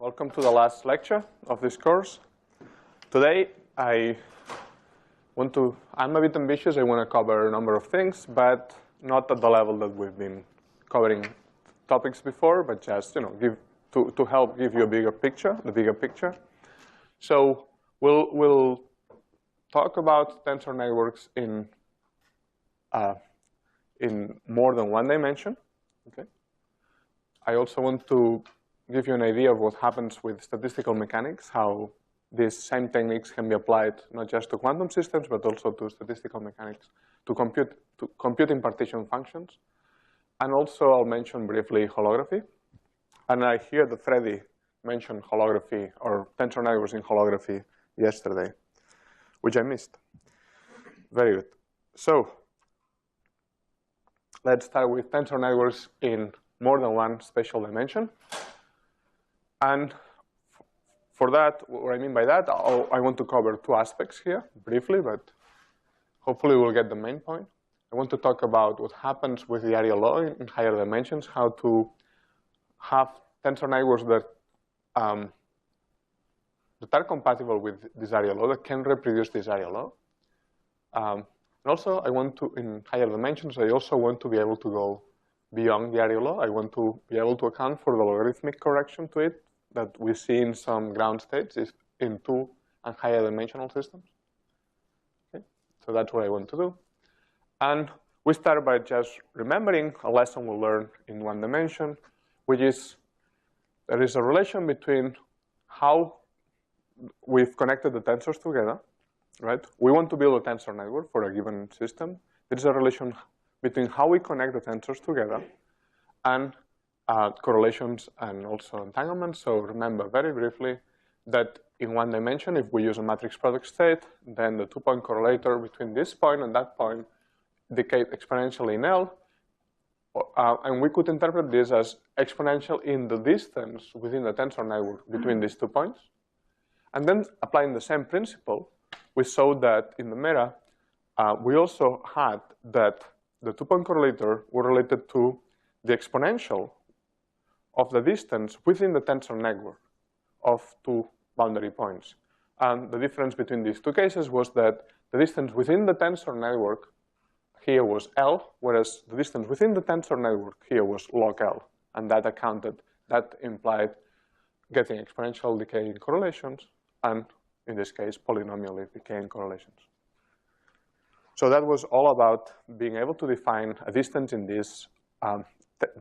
Welcome to the last lecture of this course. Today, I'm a bit ambitious. I want to cover a number of things, but not at the level that we've been covering topics before, but just to help give you the bigger picture. So we'll talk about tensor networks in more than one dimension. Okay. I also want to give you an idea of what happens with statistical mechanics, how these same techniques can be applied not just to quantum systems, but also to statistical mechanics, to computing partition functions. And also I'll mention briefly holography. And I hear that Freddy mentioned holography or tensor networks in holography yesterday, which I missed. Very good. So let's start with tensor networks in more than one spatial dimension. And for that, what I mean by that, I want to cover two aspects here briefly, but hopefully we'll get the main point. I want to talk about what happens with the area law in higher dimensions, how to have tensor networks that are compatible with this area law, that can reproduce this area law. And also, I want to, in higher dimensions, I also want to be able to go beyond the area law. I want to be able to account for the logarithmic correction to it that we see in some ground states in 2 and higher dimensional systems. Okay? So that's what I want to do. And we start by just remembering a lesson we learned in one dimension, which is there is a relation between how we've connected the tensors together, right? We want to build a tensor network for a given system. There is a relation between how we connect the tensors together and correlations and also entanglements. So remember very briefly that in one dimension, if we use a matrix product state, then the 2-point correlator between this point and that point decayed exponentially in L. And we could interpret this as exponential in the distance within the tensor network between these 2 points. And then applying the same principle, we saw that in the meta, we also had that the 2-point correlator were related to the exponential of the distance within the tensor network of 2 boundary points. And the difference between these two cases was that the distance within the tensor network here was L, whereas the distance within the tensor network here was log L. And that implied getting exponential decaying correlations, and in this case, polynomially decaying correlations. So that was all about being able to define a distance in this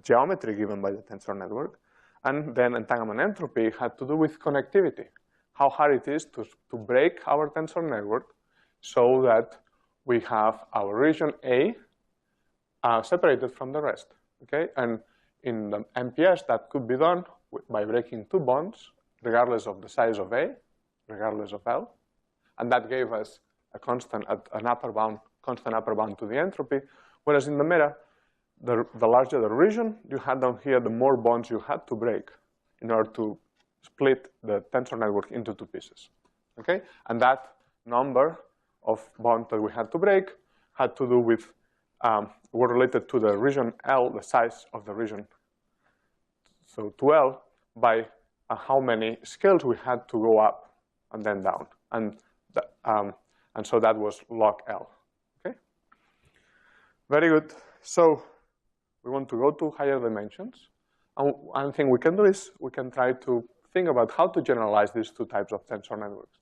geometry given by the tensor network. And then entanglement entropy had to do with connectivity, how hard it is to break our tensor network so that we have our region A separated from the rest. Okay? And in the MPS, that could be done by breaking 2 bonds, regardless of the size of A, regardless of L. And that gave us a constant, an upper bound, constant upper bound to the entropy, whereas in the meta, the larger the region you had down here, the more bonds you had to break in order to split the tensor network into 2 pieces. Okay? And that number of bonds that we had to break had to do with, were related to the region L, the size of the region, so to L, by how many scales we had to go up and then down. And so that was log L. Okay? Very good. So we want to go to higher dimensions. And one thing we can do is we can try to think about how to generalize these 2 types of tensor networks.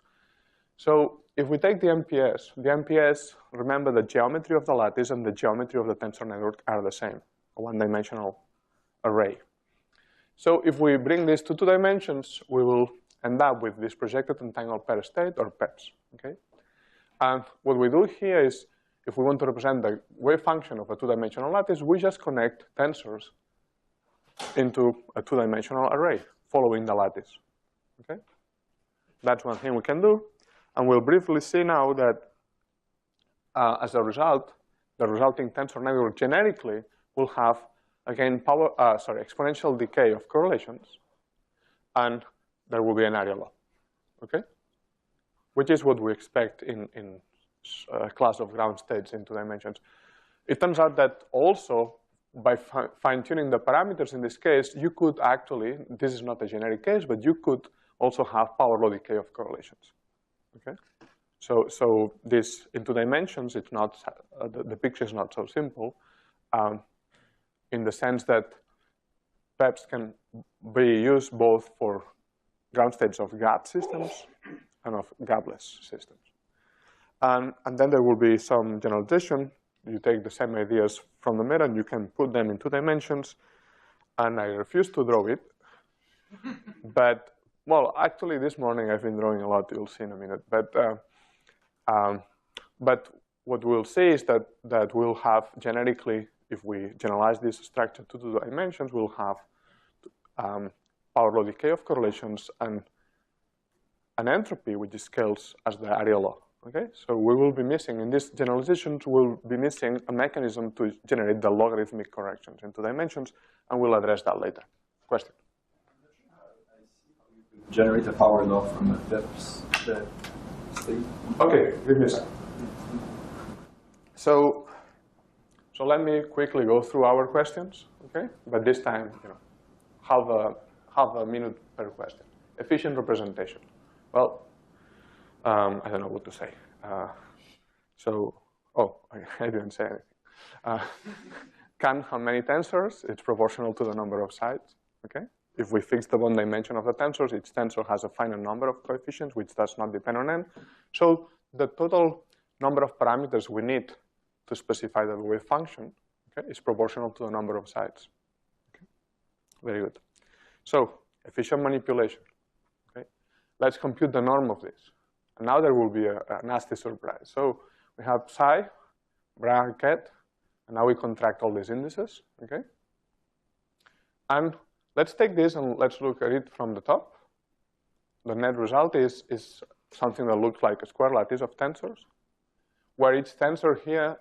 So if we take the MPS, remember the geometry of the lattice and the geometry of the tensor network are the same, a one-dimensional array. So if we bring this to 2 dimensions, we will end up with this projected entangled pair state, or PEPs. Okay? And what we do here is, if we want to represent the wave function of a 2-dimensional lattice, we just connect tensors into a 2-dimensional array following the lattice. Okay? That's one thing we can do. And we'll briefly see now that as a result, the resulting tensor network generically will have, again, exponential decay of correlations, and there will be an area law. Okay? Which is what we expect in a class of ground states in 2 dimensions. It turns out that also by fine-tuning the parameters in this case, you could actually, this is not a generic case, but you could also have power law decay of correlations. Okay? So this in 2 dimensions, it's not, the picture is not so simple in the sense that PEPs can be used both for ground states of gap systems and of gapless systems. And then there will be some generalization. You take the same ideas from the meta and you can put them in 2 dimensions. And I refuse to draw it. But, well, actually this morning I've been drawing a lot, you'll see in a minute. But what we'll see is that we'll have generically, if we generalize this structure to 2 dimensions, we'll have power law decay of correlations and an entropy which scales as the area law. Okay, so we will be missing, in these generalizations, we'll be missing a mechanism to generate the logarithmic corrections in 2 dimensions, and we'll address that later. Question? Generate a power law from a PEPs state. Okay, give me a second. So let me quickly go through our questions, okay? But this time, half a minute per question. Efficient representation. Well, I don't know what to say. I didn't say anything. Can have many tensors. It's proportional to the number of sides, okay? If we fix the one dimension of the tensors, each tensor has a finite number of coefficients, which does not depend on n. So the total number of parameters we need to specify the wave function, okay, is proportional to the number of sides. Okay? Very good. So efficient manipulation. Okay? Let's compute the norm of this. And now there will be a nasty surprise. So we have psi, bracket, and now we contract all these indices. Okay? And let's take this and let's look at it from the top. The net result is something that looks like a square lattice of tensors, where each tensor here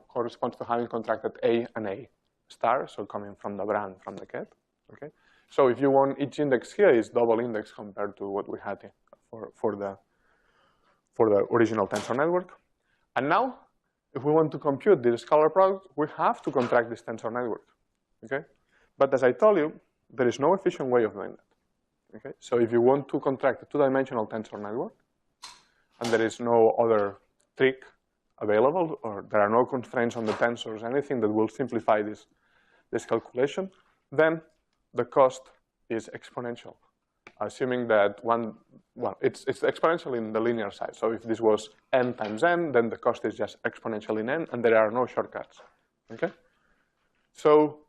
corresponds to having contracted A and A star, so coming from the brand, from the ket. Okay? So if you want, each index here is double index compared to what we had for the original tensor network. And now, if we want to compute this scalar product, we have to contract this tensor network. Okay? But as I told you, there is no efficient way of doing that. Okay? So if you want to contract a 2-dimensional tensor network, and there is no other trick available, or there are no constraints on the tensors, anything that will simplify this calculation, then the cost is exponential. Assuming that it's exponential in the linear side. So if this was n times n, then the cost is just exponential in n, and there are no shortcuts. Okay? So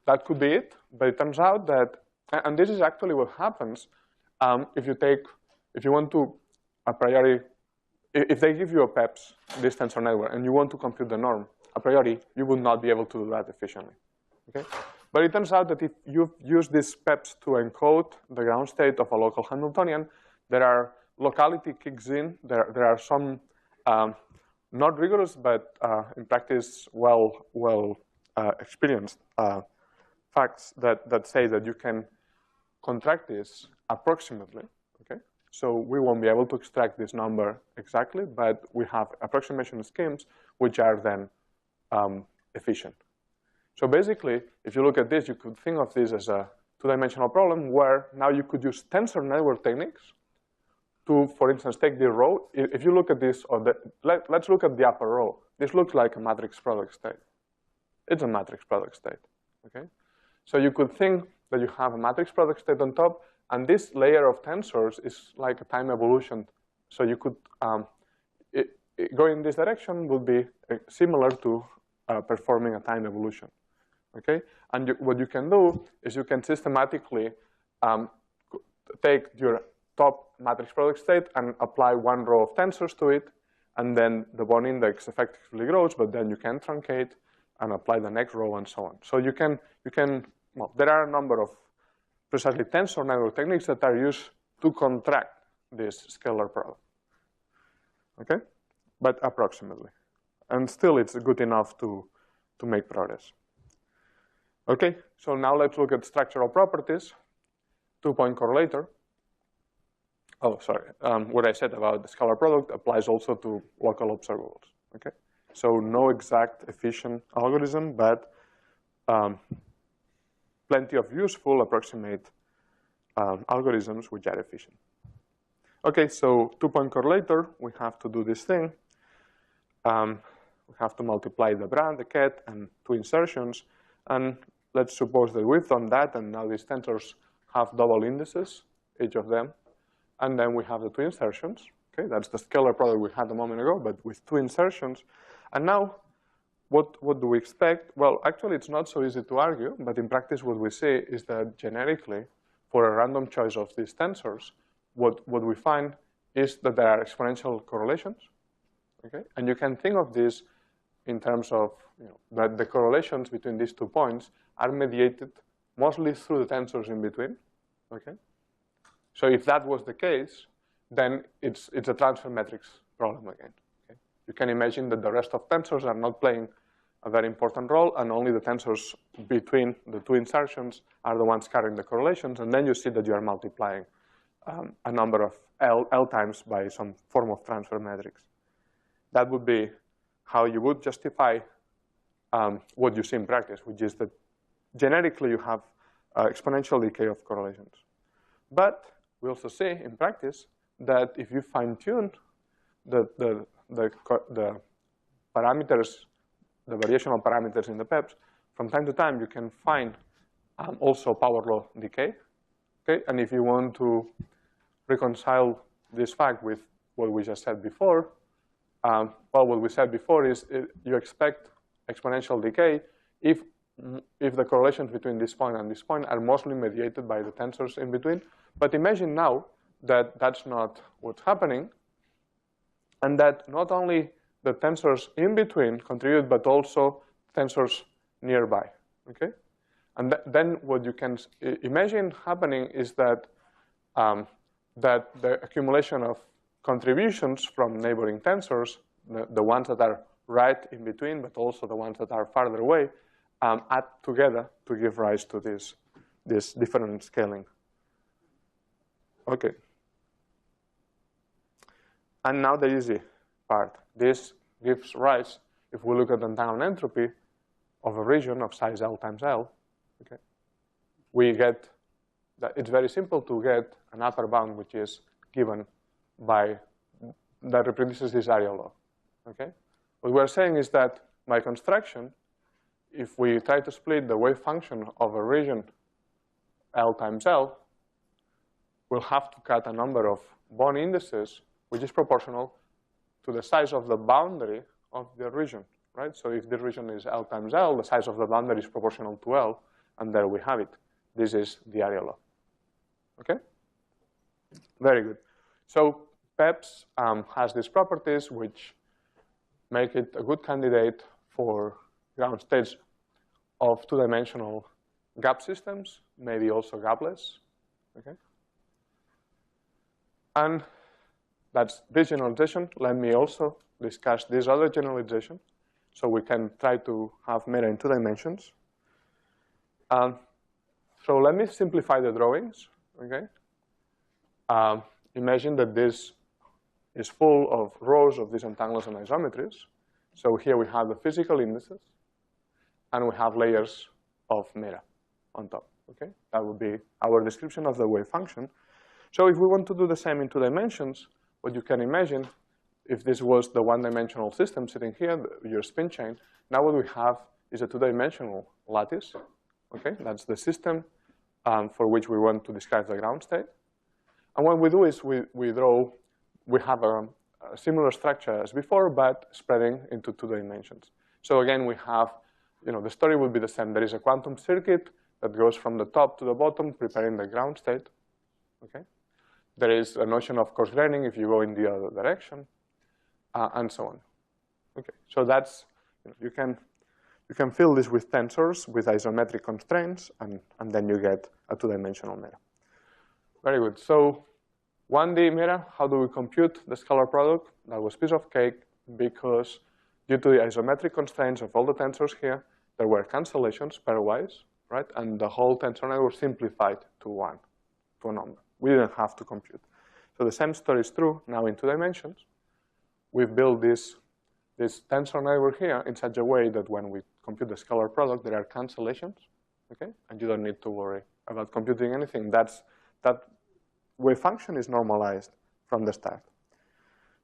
that could be it, but it turns out that, and this is actually what happens if you want to a priori, if they give you a PEPs, this tensor network, and you want to compute the norm, a priori, you would not be able to do that efficiently. Okay? But it turns out that if you use these PEPs to encode the ground state of a local Hamiltonian, there are locality kicks in. There are some not rigorous, but in practice well experienced facts that say that you can contract this approximately. Okay, so we won't be able to extract this number exactly, but we have approximation schemes which are then efficient. So basically, if you look at this, you could think of this as a 2-dimensional problem where now you could use tensor network techniques to, for instance, take the row. If you look at this, let's look at the upper row. This looks like a matrix product state. It's a matrix product state. Okay, so you could think that you have a matrix product state on top, and this layer of tensors is like a time evolution. So you could going in this direction would be similar to performing a time evolution. Okay, and what you can do is you can systematically take your top matrix product state and apply one row of tensors to it, and then the bond index effectively grows, but then you can truncate and apply the next row and so on. So you can well, there are a number of precisely tensor network techniques that are used to contract this scalar product. Okay, but approximately, and still it's good enough to make progress. Okay, so now let's look at structural properties. 2-point correlator. Oh, sorry. What I said about the scalar product applies also to local observables. Okay, so no exact efficient algorithm, but plenty of useful approximate algorithms which are efficient. Okay, so two-point correlator, we have to do this thing. We have to multiply the bra, the ket, and two insertions. And let's suppose that we've done that, and now these tensors have double indices, each of them. And then we have the two insertions. Okay, that's the scalar product we had a moment ago, but with two insertions. And now, what do we expect? Well, actually, it's not so easy to argue, but in practice, what we see is that generically, for a random choice of these tensors, what we find is that there are exponential correlations. Okay, and you can think of this in terms of that the correlations between these 2 points are mediated mostly through the tensors in between. Okay, so if that was the case, then it's a transfer metrics problem again. Okay? You can imagine that the rest of tensors are not playing a very important role, and only the tensors between the two insertions are the ones carrying the correlations, and then you see that you are multiplying a number of L times by some form of transfer metrics. That would be how you would justify what you see in practice, which is that generically you have exponential decay of correlations. But we also see in practice that if you fine-tune the parameters, the variational parameters in the PEPs, from time to time you can find also power law decay. Okay, and if you want to reconcile this fact with what we just said before, well, what we said before is you expect exponential decay if the correlations between this point and this point are mostly mediated by the tensors in between. But imagine now that that's not what's happening, and that not only the tensors in between contribute, but also tensors nearby. Okay, and then what you can imagine happening is that that the accumulation of contributions from neighboring tensors, the ones that are right in between, but also the ones that are farther away, add together to give rise to this different scaling. Okay. And now the easy part. This gives rise, if we look at the entanglement entropy of a region of size L times L, okay, we get that it's very simple to get an upper bound which is given by, that reproduces this area law. Okay? What we're saying is that by construction, if we try to split the wave function of a region L times L, we'll have to cut a number of bond indices which is proportional to the size of the boundary of the region, right? So if the region is L times L, the size of the boundary is proportional to L, and there we have it. This is the area law. Okay? Very good. So PEPs has these properties which make it a good candidate for ground states of two-dimensional gap systems, maybe also gapless. Okay? And that's this generalization. Let me also discuss this other generalization so we can try to have meta in 2 dimensions. So let me simplify the drawings. Okay? Imagine that this is full of rows of these entangles and isometries. So here we have the physical indices, and we have layers of meta on top. Okay? That would be our description of the wave function. So if we want to do the same in 2 dimensions, what you can imagine, if this was the one-dimensional system sitting here, your spin chain, now what we have is a 2-dimensional lattice. Okay? That's the system for which we want to describe the ground state. And what we do is we have a similar structure as before, but spreading into 2 dimensions. So again, we have, the story would be the same. There is a quantum circuit that goes from the top to the bottom, preparing the ground state. Okay? There is a notion of coarse graining if you go in the other direction, and so on. Okay, so that's, you can fill this with tensors, with isometric constraints, and then you get a 2-dimensional meta. Very good. So 1D meta, how do we compute the scalar product? That was piece of cake because due to the isometric constraints of all the tensors here, there were cancellations pairwise, right? And the whole tensor network simplified to a number. We didn't have to compute. So the same story is true now in 2 dimensions. We've built this tensor network here in such a way that when we compute the scalar product, there are cancellations, okay? And you don't need to worry about computing anything. That wave function is normalized from the start.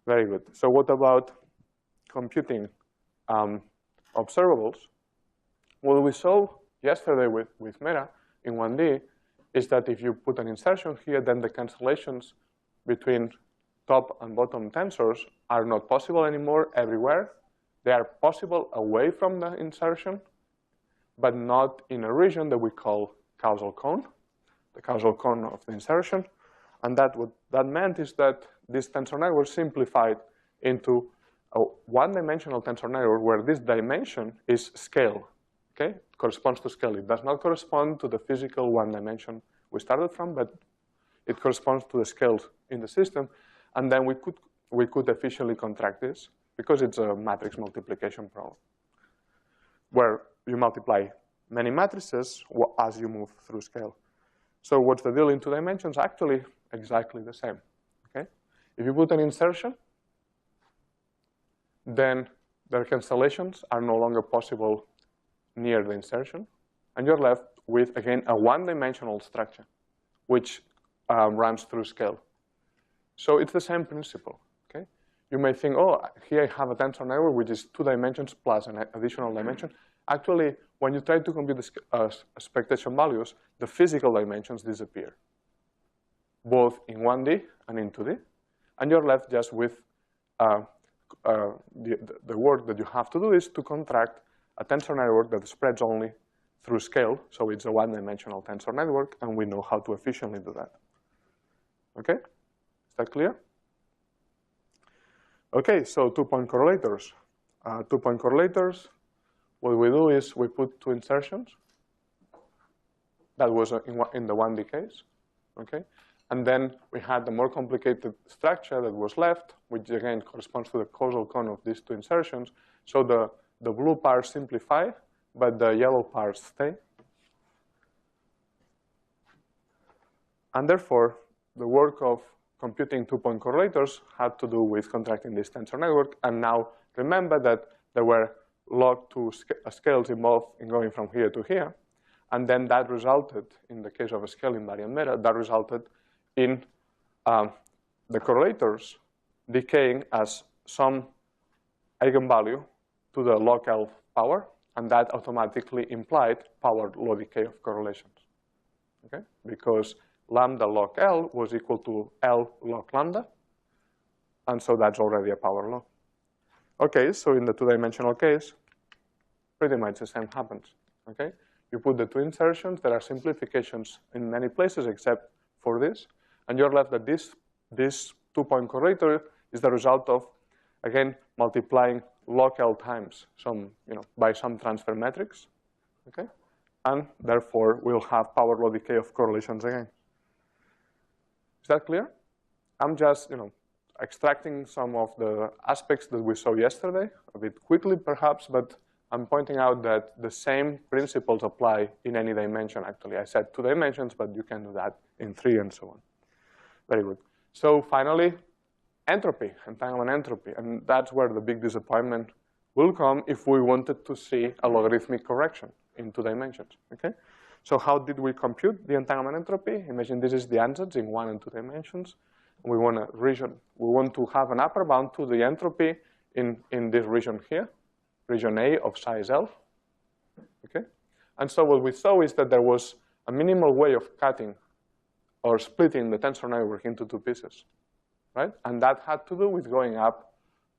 Very good. So what about computing observables? What we saw yesterday with Meta in 1D is that if you put an insertion here, then the cancellations between top and bottom tensors are not possible anymore everywhere. They are possible away from the insertion, but not in a region that we call causal cone, the causal cone of the insertion. And what that meant is that this tensor network simplified into a one-dimensional tensor network where this dimension is scale, okay? It corresponds to scale. It does not correspond to the physical one dimension we started from, but it corresponds to the scales in the system. And then we could efficiently contract this because it's a matrix multiplication problem where you multiply many matrices as you move through scale. So what's the deal in 2 dimensions? Actually, exactly the same, okay? If you put an insertion, then the cancellations are no longer possible near the insertion, and you're left with, again, a one-dimensional structure, which runs through scale. So it's the same principle, okay? You may think, oh, here I have a tensor network, which is 2 dimensions plus an additional dimension. Actually, when you try to compute the expectation values, the physical dimensions disappear, both in 1D and in 2D, and you're left just with the work that you have to do is to contract a tensor network that spreads only through scale, so it's a one-dimensional tensor network, and we know how to efficiently do that. Okay? Is that clear? Okay, so 2-point correlators. 2-point correlators, what we do is we put 2 insertions. That was in the 1D case, okay? And then we had the more complicated structure that was left, which again corresponds to the causal cone of these 2 insertions. So the blue parts simplify, but the yellow parts stay. And therefore, the work of computing 2-point correlators had to do with contracting this tensor network. And now remember that there were log2 scales involved in going from here to here. And then that resulted, in the case of a scale invariant meta, that resulted in the correlators decaying as some eigenvalue to the log L power, and that automatically implied power law decay of correlations, okay? Because lambda log L was equal to L log lambda, and so that's already a power law. Okay, so in the 2-dimensional case, pretty much the same happens, okay? You put the 2 insertions, there are simplifications in many places except for this, and you're left that this 2-point correlator is the result of, again, multiplying log L times by some transfer matrix, okay? And therefore, we'll have power law decay of correlations again. Is that clear? I'm just, extracting some of the aspects that we saw yesterday, a bit quickly perhaps, but I'm pointing out that the same principles apply in any dimension, actually. I said 2 dimensions, but you can do that in 3 and so on. Very good. So finally, entropy, entanglement entropy. And that's where the big disappointment will come if we wanted to see a logarithmic correction in 2 dimensions, okay? So how did we compute the entanglement entropy? Imagine this is the ansatz in 1 and 2 dimensions. We want to have an upper bound to the entropy in this region here, region A of size L, okay? And so what we saw is that there was a minimal way of cutting or splitting the tensor network into 2 pieces, right? And that had to do with going up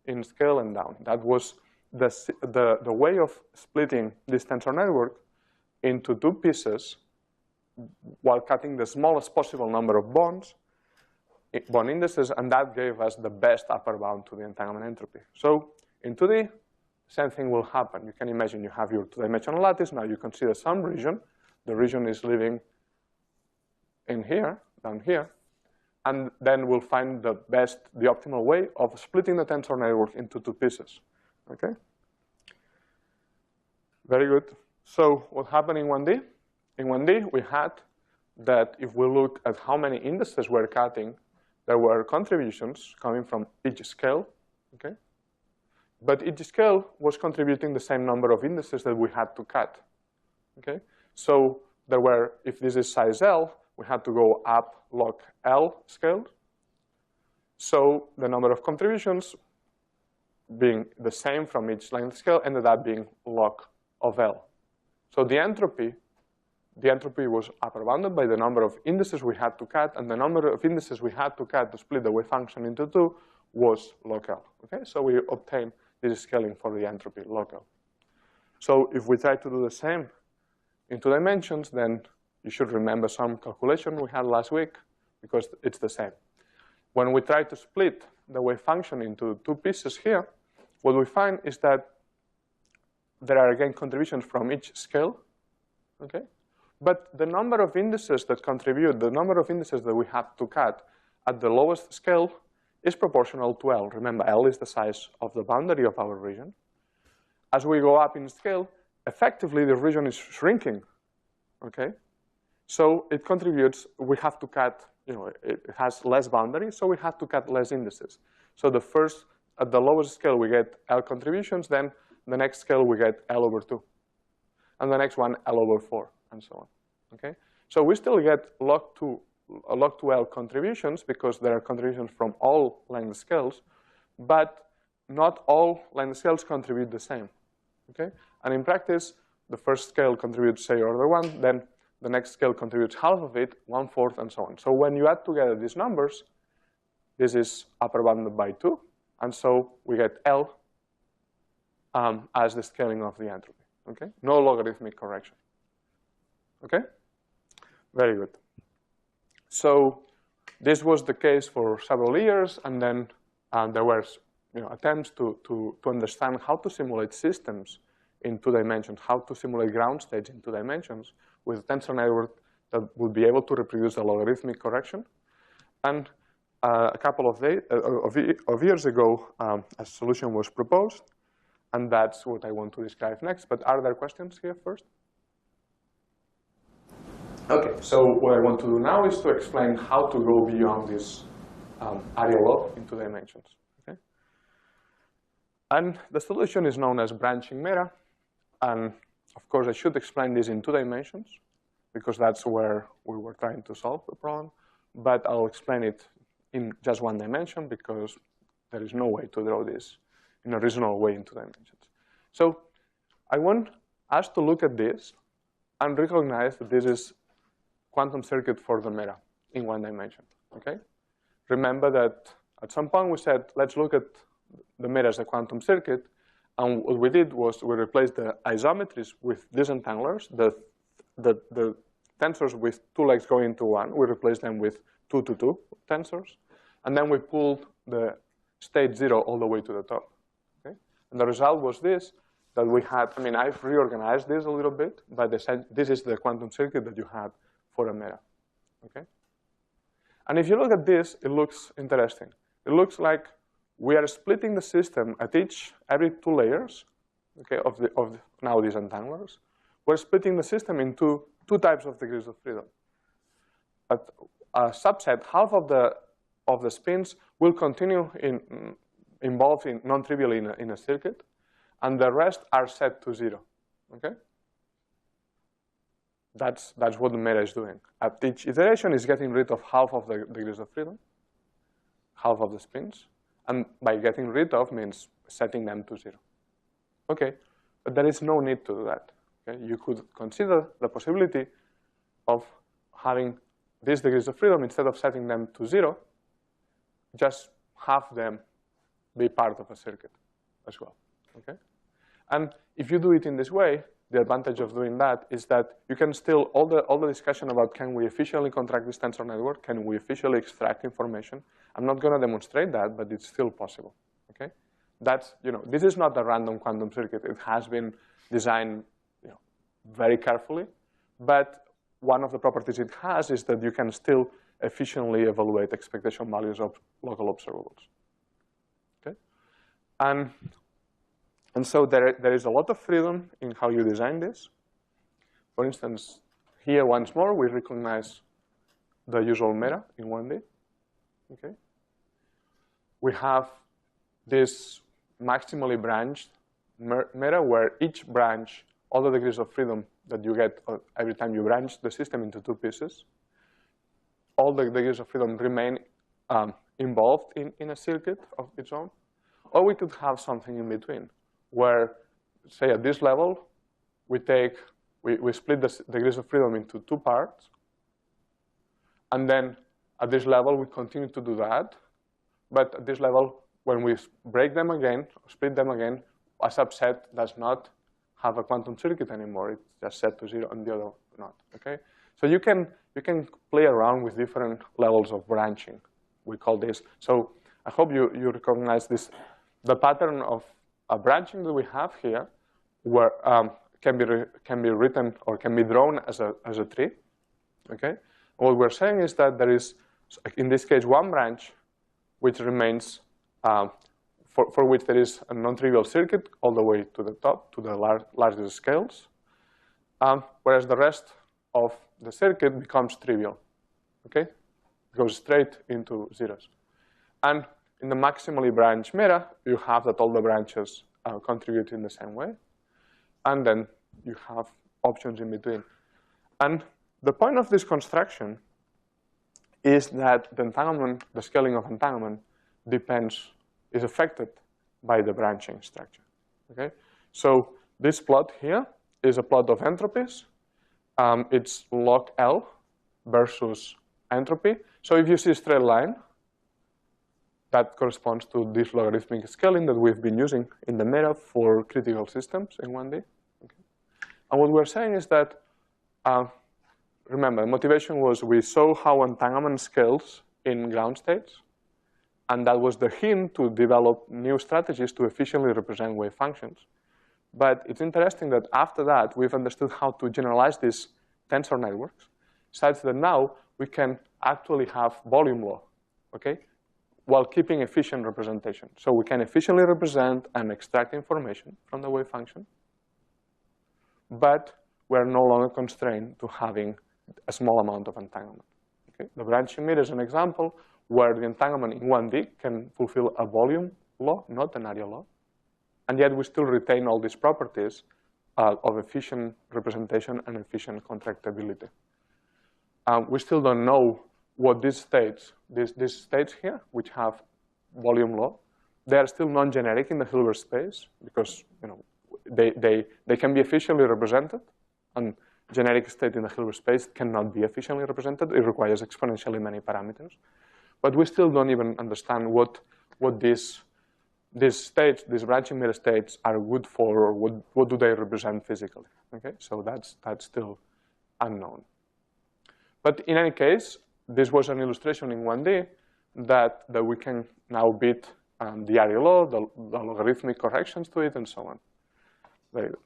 in scale and down. That was the way of splitting this tensor network into 2 pieces while cutting the smallest possible number of bond indices, and that gave us the best upper bound to the entanglement entropy. So in 2D, same thing will happen. You can imagine you have your 2-dimensional lattice. Now you consider some region. The region is living in here, down here. And then we'll find the optimal way of splitting the tensor network into 2 pieces, okay? Very good. So what happened in 1D? In 1D, we had that if we look at how many indices we're cutting, there were contributions coming from each scale, okay? But each scale was contributing the same number of indices that we had to cut. Okay? So there were, if this is size L, we had to go up log L scale. So the number of contributions being the same from each length scale ended up being log of L. So the entropy was upper bounded by the number of indices we had to cut, and the number of indices we had to cut to split the wave function into two was log L. Okay? So we obtained this scaling for the entropy log L. So if we try to do the same in 2 dimensions, then you should remember some calculation we had last week, because it's the same. When we try to split the wave function into 2 pieces here, what we find is that there are, again, contributions from each scale, okay? But the number of indices that contribute, the number of indices that we have to cut at the lowest scale is proportional to L. Remember, L is the size of the boundary of our region. As we go up in scale, effectively the region is shrinking, okay? So it contributes, we have to cut, it has less boundary, so we have to cut less indices. So the first, at the lowest scale, we get L contributions, then the next scale we get L over 2. And the next one, L over 4, and so on, okay? So we still get log 2L contributions because there are contributions from all length scales, but not all length scales contribute the same, okay? And in practice, the first scale contributes, say, order 1, then the next scale contributes half of it, 1/4, and so on. So when you add together these numbers, this is upper bounded by 2, and so we get L as the scaling of the entropy, okay? No logarithmic correction, okay? Very good. So this was the case for several years, and then there were attempts to understand how to simulate systems in 2 dimensions, how to simulate ground states in 2 dimensions with a tensor network that would be able to reproduce a logarithmic correction. And a couple of years ago, a solution was proposed, and that's what I want to describe next. But are there questions here first? Okay, so what I want to do now is to explain how to go beyond this area law in 2 dimensions. Okay? And the solution is known as branching meta. And of course, I should explain this in 2 dimensions, because that's where we were trying to solve the problem. But I'll explain it in just 1 dimension, because there is no way to draw this in a reasonable way in 2 dimensions. So I want us to look at this and recognize that this is quantum circuit for the meta in 1 dimension, okay? Remember that at some point we said, let's look at the meta as a quantum circuit. And what we did was we replaced the isometries with disentanglers, the tensors with 2 legs going into 1. We replaced them with 2 to 2 tensors. And then we pulled the state 0 all the way to the top. Okay? And the result was this, that we had, I've reorganized this a little bit, but this is the quantum circuit that you had for a meta. Okay? And if you look at this, it looks interesting. It looks like we are splitting the system at every 2 layers, okay, of now these entanglers. We're splitting the system into 2 types of degrees of freedom. At a subset, half of the spins will continue involved non-trivially in a circuit, and the rest are set to 0. Okay? That's what the meta is doing. At each iteration, it's getting rid of half of the degrees of freedom, half of the spins. And by getting rid of means setting them to 0. Okay, but there is no need to do that. Okay? You could consider the possibility of having these degrees of freedom, instead of setting them to 0, just have them be part of a circuit as well. Okay? And if you do it in this way, the advantage of doing that is that you can still, all the discussion about can we efficiently contract this tensor network, can we efficiently extract information, I'm not going to demonstrate that, but it's still possible. Okay? That's, this is not a random quantum circuit. It has been designed very carefully, but one of the properties it has is that you can still efficiently evaluate expectation values of local observables. Okay? And so there is a lot of freedom in how you design this. For instance, here once more, we recognize the usual meta in 1D. Okay? We have this maximally branched meta where each branch, all the degrees of freedom that you get every time you branch the system into two pieces, all the degrees of freedom remain involved in a circuit of its own. Or we could have something in between where, say at this level, we split the degrees of freedom into two parts. And then at this level, we continue to do that. But at this level, when we break them again, split them again, a subset does not have a quantum circuit anymore. It's just set to 0 and the other not. Okay? So you can play around with different levels of branching, we call this. So I hope you recognize this. The pattern of a branching that we have here where can be written or can be drawn as a tree. Okay? What we're saying is that there is, in this case, one branch which remains, for which there is a non-trivial circuit all the way to the top, to the largest scales, whereas the rest of the circuit becomes trivial. Okay? It goes straight into zeros. And in the maximally branched meta, you have that all the branches contribute in the same way. And then you have options in between. And the point of this construction is that the entanglement, the scaling of entanglement, is affected by the branching structure. Okay? So this plot here is a plot of entropies. It's log L versus entropy. So if you see a straight line, that corresponds to this logarithmic scaling that we've been using in the meta for critical systems in 1D. Okay. And what we're saying is that, remember, the motivation was we saw how entanglement scales in ground states. And that was the hint to develop new strategies to efficiently represent wave functions. But it's interesting that after that, we've understood how to generalize these tensor networks such that now we can actually have volume law, okay, while keeping efficient representation. So we can efficiently represent and extract information from the wave function, but we're no longer constrained to having a small amount of entanglement. Okay? The branching meta is an example where the entanglement in 1D can fulfill a volume law, not an area law. And yet we still retain all these properties of efficient representation and efficient contractibility. We still don't know what these states here, which have volume law, they are still non-generic in the Hilbert space because they can be efficiently represented, and generic state in the Hilbert space cannot be efficiently represented. It requires exponentially many parameters. But we still don't even understand what these states, these branching meta states, are good for, or what do they represent physically. Okay, so that's still unknown. But in any case, this was an illustration in 1D that we can now beat the area law, the logarithmic corrections to it, and so on. Very good.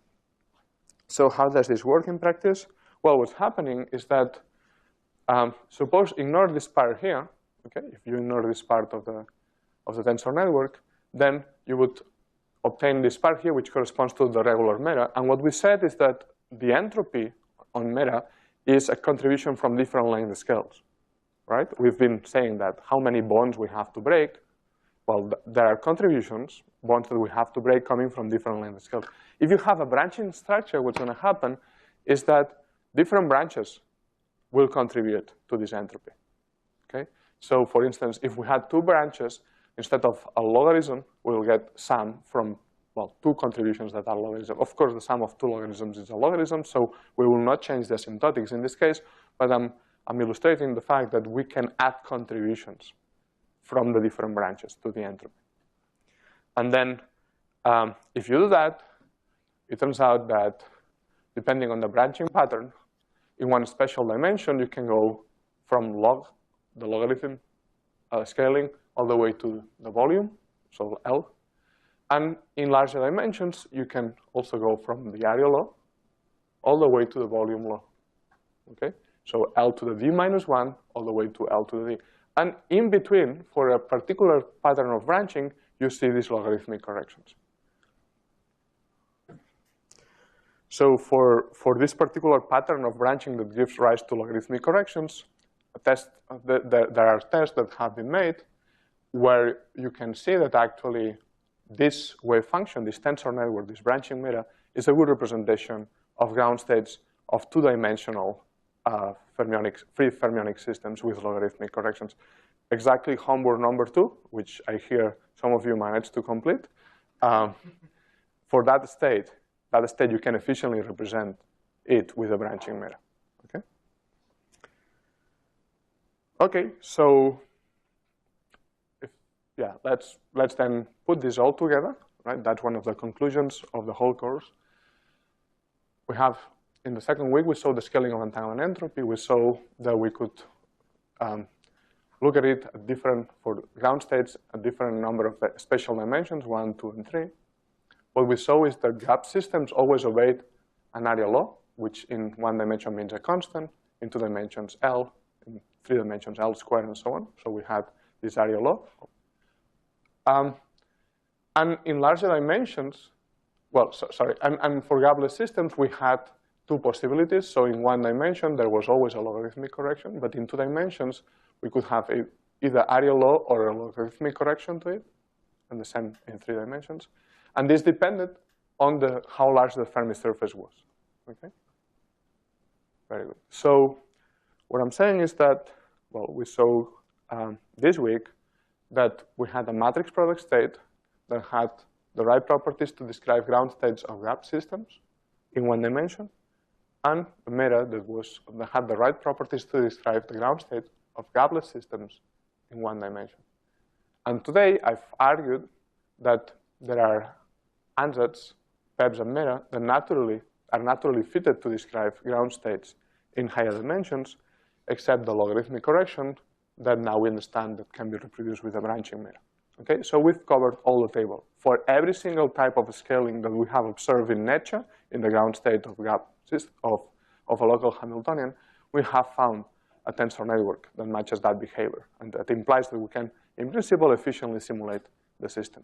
So how does this work in practice? Well, what's happening is that suppose ignore this part here. Okay, if you ignore this part of the tensor network, then you would obtain this part here, which corresponds to the regular meta. And what we said is that the entropy on meta is a contribution from different length scales, right? We've been saying that how many bonds we have to break. Well, there are contributions, bonds that we have to break coming from different length scales. If you have a branching structure, what's going to happen is that different branches will contribute to this entropy. Okay? So for instance, if we had two branches, instead of a logarithm, we'll get sum from, well, two contributions that are logarithms. Of course, the sum of two logarithms is a logarithm, so we will not change the asymptotics in this case, but I'm illustrating the fact that we can add contributions from the different branches to the entropy. And then if you do that, it turns out that depending on the branching pattern, in one special dimension, you can go from the logarithm scaling, all the way to the volume, so L. And in larger dimensions, you can also go from the area law all the way to the volume law. Okay? So L to the d minus 1 all the way to L to the d. And in between, for a particular pattern of branching, you see these logarithmic corrections. So for this particular pattern of branching that gives rise to logarithmic corrections, there are tests that have been made where you can see that actually this wave function, this tensor network, this branching mirror, is a good representation of ground states of two-dimensional free fermionic systems with logarithmic corrections. Exactly homework number 2, which I hear some of you managed to complete. For that state you can efficiently represent it with a branching mirror. Okay, so let's then put this all together, right? That's one of the conclusions of the whole course. We have, in the second week, we saw the scaling of entanglement entropy. We saw that we could look at it at different, for ground states, a different number of spatial dimensions, 1, 2, and 3. What we saw is that gap systems always obeyed an area law, which in 1 dimension means a constant, in 2 dimensions L, in 3 dimensions L squared, and so on. So we had this area law. And in larger dimensions, well, and for gapless systems, we had 2 possibilities. So in 1 dimension, there was always a logarithmic correction, but in 2 dimensions, we could have either area law or a logarithmic correction to it, and the same in 3 dimensions. And this depended on how large the Fermi surface was. Okay? Very good. So what I'm saying is that, well, we saw this week that we had a matrix product state that had the right properties to describe ground states of gap systems in 1 dimension, and a mirror that had the right properties to describe the ground state of gapless systems in 1 dimension. And today I've argued that there are ansatz, PEBs, and mirror that are naturally fitted to describe ground states in higher dimensions, except the logarithmic correction that now we understand that can be reproduced with a branching mirror. Okay, so we've covered all the table. For every single type of scaling that we have observed in nature, in the ground state of gap of a local Hamiltonian, we have found a tensor network that matches that behavior, and that implies that we can, in principle, efficiently simulate the system.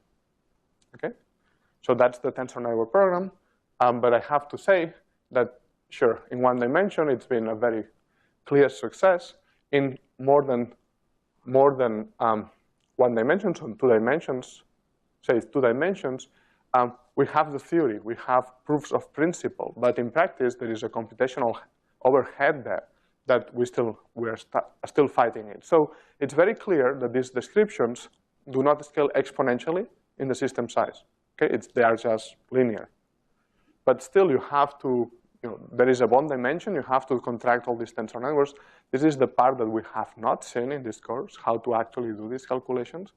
Okay, so that's the tensor network program. But I have to say that, sure, in 1 dimension, it's been a very clear success. In more than 1 dimension, so in 2 dimensions, say 2 dimensions, we have the theory, we have proofs of principle, but in practice there is a computational overhead there that we are still fighting it. So it's very clear that these descriptions do not scale exponentially in the system size. Okay, they are just linear. But still, you have to, there is a 1 dimension, you have to contract all these tensor networks. This is the part that we have not seen in this course, how to actually do these calculations.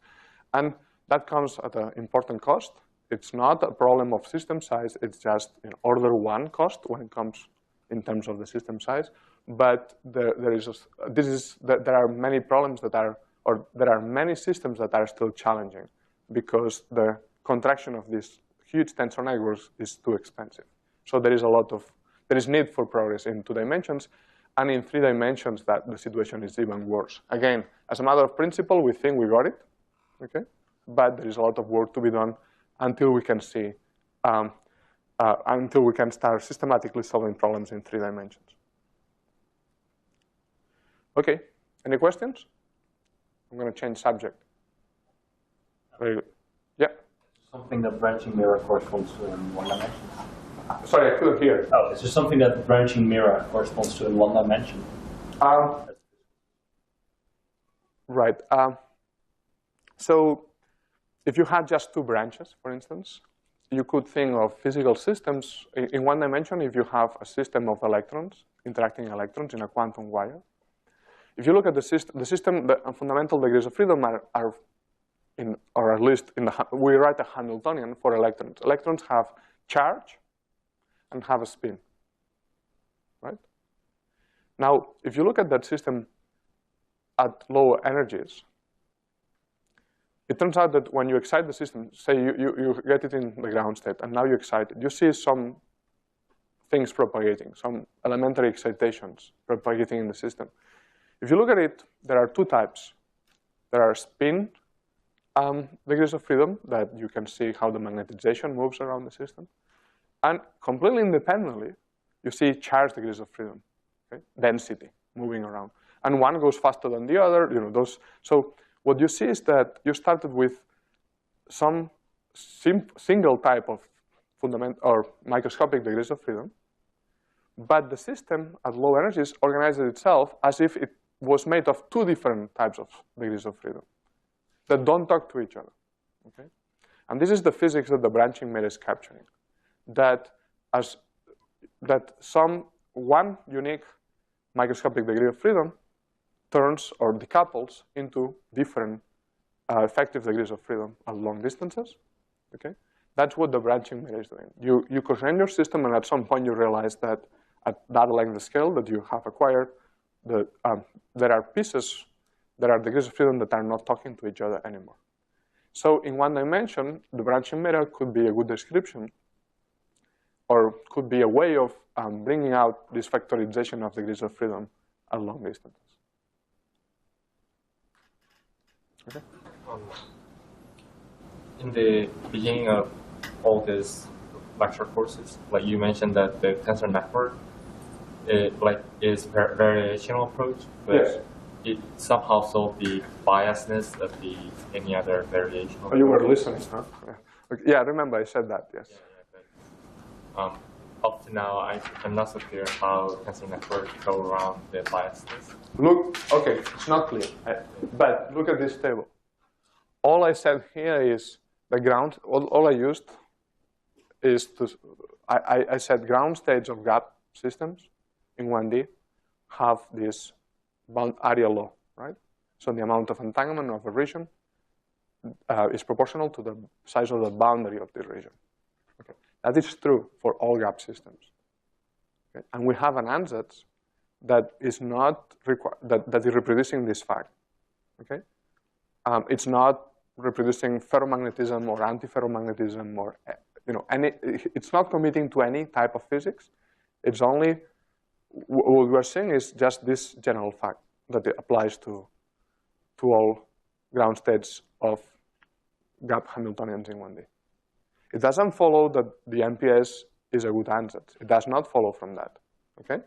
And that comes at an important cost. It's not a problem of system size, it's just order 1 cost when it comes in terms of the system size. But there are many problems that are, or there are many systems that are still challenging because the contraction of these huge tensor networks is too expensive. So there is need for progress in 2 dimensions, and in 3 dimensions that the situation is even worse. Again, as a matter of principle, we think we got it, okay? But there is a lot of work to be done until we can see, until we can start systematically solving problems in 3 dimensions. Okay, any questions? I'm going to change subject. Very good. Yeah? Something that branching mirror corresponds to in 1 dimension. Sorry, I couldn't hear. Oh, is there something that the branching mirror corresponds to in 1 dimension? Right. So if you had just 2 branches, for instance, you could think of physical systems in 1 dimension if you have a system of electrons, interacting electrons in a quantum wire. If you look at the system, the fundamental degrees of freedom are or at least we write a Hamiltonian for electrons. Electrons have charge and have a spin, right? Now, if you look at that system at lower energies, it turns out that when you excite the system, say you get it in the ground state, and now you excite it, you see some things propagating, some elementary excitations propagating in the system. If you look at it, there are 2 types. There are spin degrees of freedom, that you can see how the magnetization moves around the system. And completely independently, you see charge degrees of freedom, okay? Density moving around. And one goes faster than the other, So what you see is that you started with some single type of fundamental or microscopic degrees of freedom, but the system at low energies organizes itself as if it was made of two different types of degrees of freedom that don't talk to each other. Okay? And this is the physics that the branching meta is capturing. That one unique microscopic degree of freedom turns or decouples into different effective degrees of freedom at long distances. Okay? That's what the branching meta is doing. You constrain your system, and at some point you realize that at that length scale that you have acquired, there are pieces, there are degrees of freedom that are not talking to each other anymore. So in one dimension, the branching meta could be a good description, or could be a way of bringing out this factorization of degrees of freedom at long distances. Okay. In the beginning of all these lecture courses, like you mentioned that the tensor network is a variational approach, but yes, it somehow solves the biasness of any other variation. Oh, you were listening, huh? Yeah. Okay. Yeah, remember I said that, yes. Yeah, but, up to now, I'm not so clear how tensor networks go around the biasness. Look, okay, it's not clear, but look at this table. All I said here is the ground, all I used is I said ground states of gap systems in 1D have this bound area law, right? So the amount of entanglement of a region is proportional to the size of the boundary of this region. Okay. That is true for all gap systems. Okay. And we have an ansatz that is not that is reproducing this fact. Okay. It's not reproducing ferromagnetism or antiferromagnetism or it's not committing to any type of physics. It's only what we're saying is just this general fact that it applies to all ground states of gap Hamiltonians in 1D. It doesn't follow that the NPS is a good ansatz. It does not follow from that. Okay?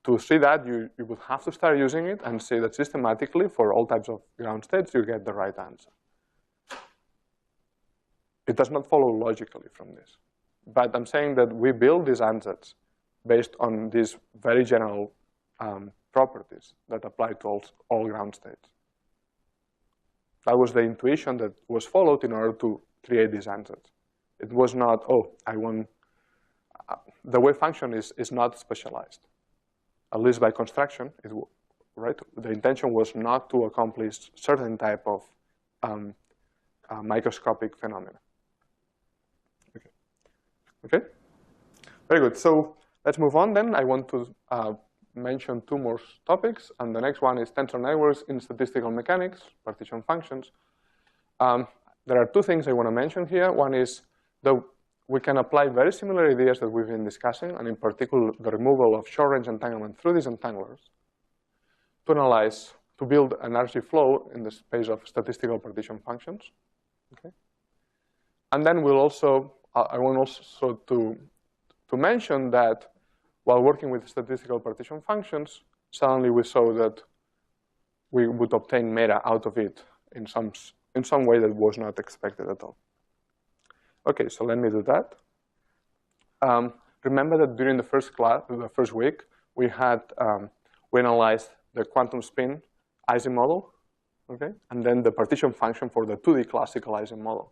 To see that, you would have to start using it and say that systematically for all types of ground states, you get the right answer. It does not follow logically from this. But I'm saying that we build these ansatz based on these very general properties that apply to all ground states. That was the intuition that was followed in order to create these ansatz. It was not, the wave function is not specialized. At least by construction, right? The intention was not to accomplish certain type of microscopic phenomena. Okay? Very good. So let's move on then. I want to mention two more topics, and the next one is tensor networks in statistical mechanics, partition functions. There are two things I want to mention here. One is that we can apply very similar ideas that we've been discussing, and in particular, the removal of short-range entanglement through these entanglers to build an energy flow in the space of statistical partition functions. Okay? And then I want also to mention that while working with statistical partition functions, suddenly we saw that we would obtain meta out of it in some way that was not expected at all. Okay, so let me do that. Remember that during the first week, we analyzed the quantum spin Ising model, okay, and then the partition function for the 2D classical Ising model.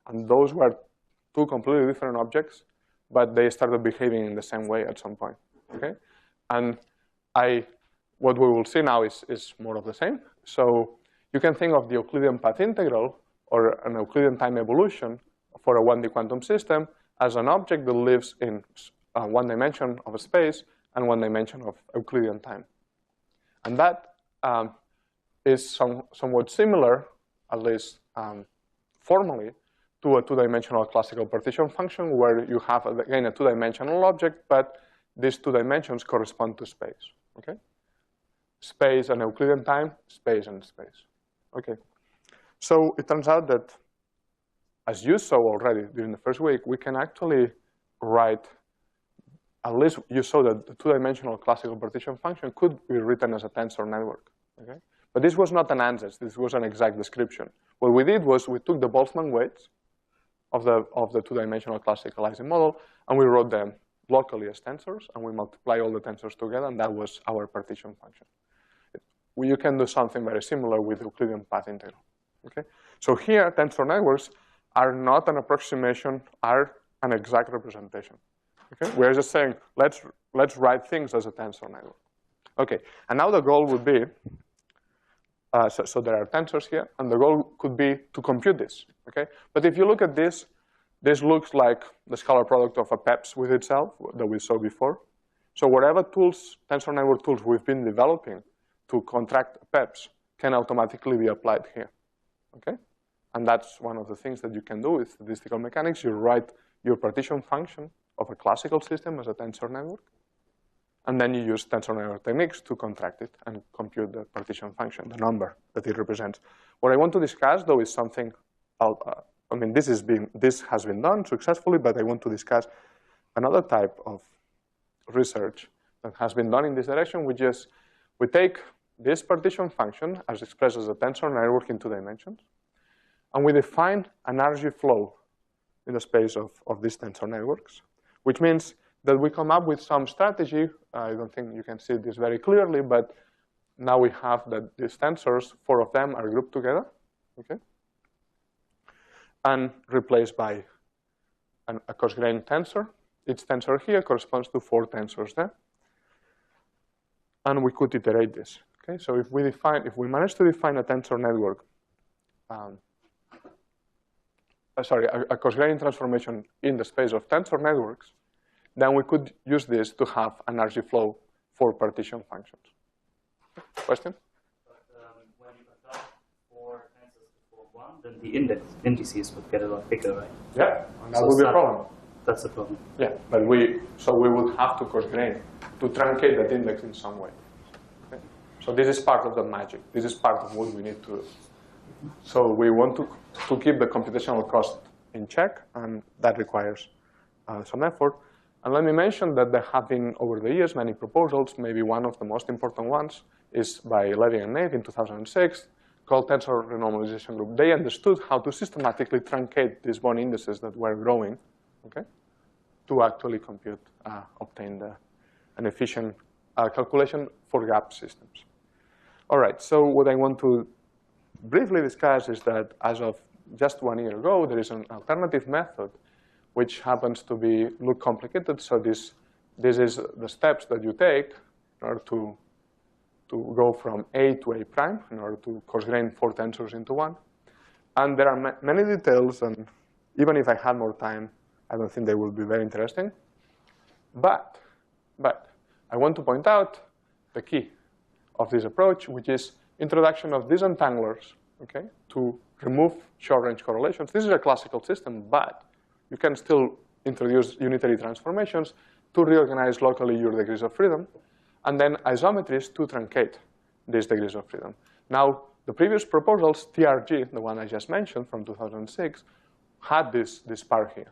And those were two completely different objects, but they started behaving in the same way at some point, okay? And what we will see now is more of the same. So you can think of the Euclidean path integral or an Euclidean time evolution for a 1D quantum system as an object that lives in one dimension of a space and one dimension of Euclidean time. And that is somewhat similar, at least formally, to a two-dimensional classical partition function where you have, again, a two-dimensional object, but these two dimensions correspond to space, okay? Space and Euclidean time, space and space, okay? So it turns out that, as you saw already during the first week, we can actually write, at least you saw that the two-dimensional classical partition function could be written as a tensor network, okay? But this was not an ansatz, this was an exact description. What we did was we took the Boltzmann weights of the two-dimensional classicalizing model, and we wrote them locally as tensors, and we multiply all the tensors together, and that was our partition function. You can do something very similar with Euclidean path integral. Okay? So here, tensor networks are not an approximation, are an exact representation. Okay? We're just saying, let's write things as a tensor network. Okay, and now the goal would be, so there are tensors here, and the goal could be to compute this. Okay? But if you look at this, this looks like the scalar product of a PEPS with itself that we saw before. So whatever tools, tensor network tools we've been developing to contract PEPS can automatically be applied here. Okay? And that's one of the things that you can do with statistical mechanics. You write your partition function of a classical system as a tensor network, and then you use tensor network techniques to contract it and compute the partition function, the number that it represents. What I want to discuss, though, is something, I mean, this has been done successfully, but I want to discuss another type of research that has been done in this direction, which is we take this partition function as expressed as a tensor network in 2 dimensions, and we define an energy flow in the space of these tensor networks, which means that we come up with some strategy. I don't think you can see this very clearly, but now we have that these tensors, 4 of them are grouped together, okay, and replaced by a coarse-grained tensor. Each tensor here corresponds to 4 tensors there. And we could iterate this. Okay, so if we manage to define a tensor network, a coarse-grained transformation in the space of tensor networks, then we could use this to have an energy flow for partition functions. Question? But when you adopt 4 tensors to 1, then the indices would get a lot bigger, right? Yeah, and that would be a problem. That's the problem. Yeah, but we would have to coarse-grain to truncate that index in some way. Okay? So this is part of the magic. This is part of what we need to do. So we want to keep the computational cost in check, and that requires some effort. And let me mention that there have been, over the years, many proposals. Maybe one of the most important ones is by Levy and Nave in 2006, called Tensor Renormalization Group. They understood how to systematically truncate these bond indices that were growing, okay, to actually compute, obtain an efficient calculation for gap systems. All right, so what I want to briefly discuss is that as of just 1 year ago, there is an alternative method which happens to look complicated. So this is the steps that you take in order to go from A to A prime, in order to coarse-grain 4 tensors into 1. And there are many details, and even if I had more time, I don't think they will be very interesting. But I want to point out the key of this approach, which is introduction of disentanglers, okay, to remove short-range correlations. This is a classical system, but you can still introduce unitary transformations to reorganize locally your degrees of freedom, and then isometries to truncate these degrees of freedom. Now, the previous proposals, TRG, the one I just mentioned from 2006, had this part here.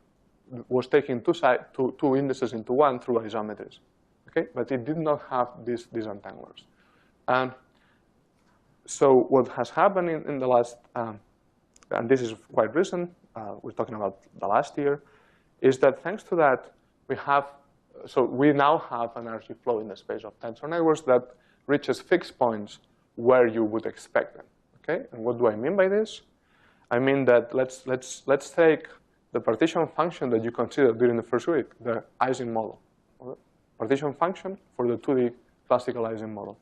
It was taking two indices into 1 through isometries, okay? But it did not have these disentanglers. And so what has happened in the last, and this is quite recent, we're talking about the last year, is that thanks to that, we now have an energy flow in the space of tensor networks that reaches fixed points where you would expect them, okay? And what do I mean by this? I mean that let's take the partition function that you considered during the first week, the Ising model, okay? Partition function for the 2D classical Ising model.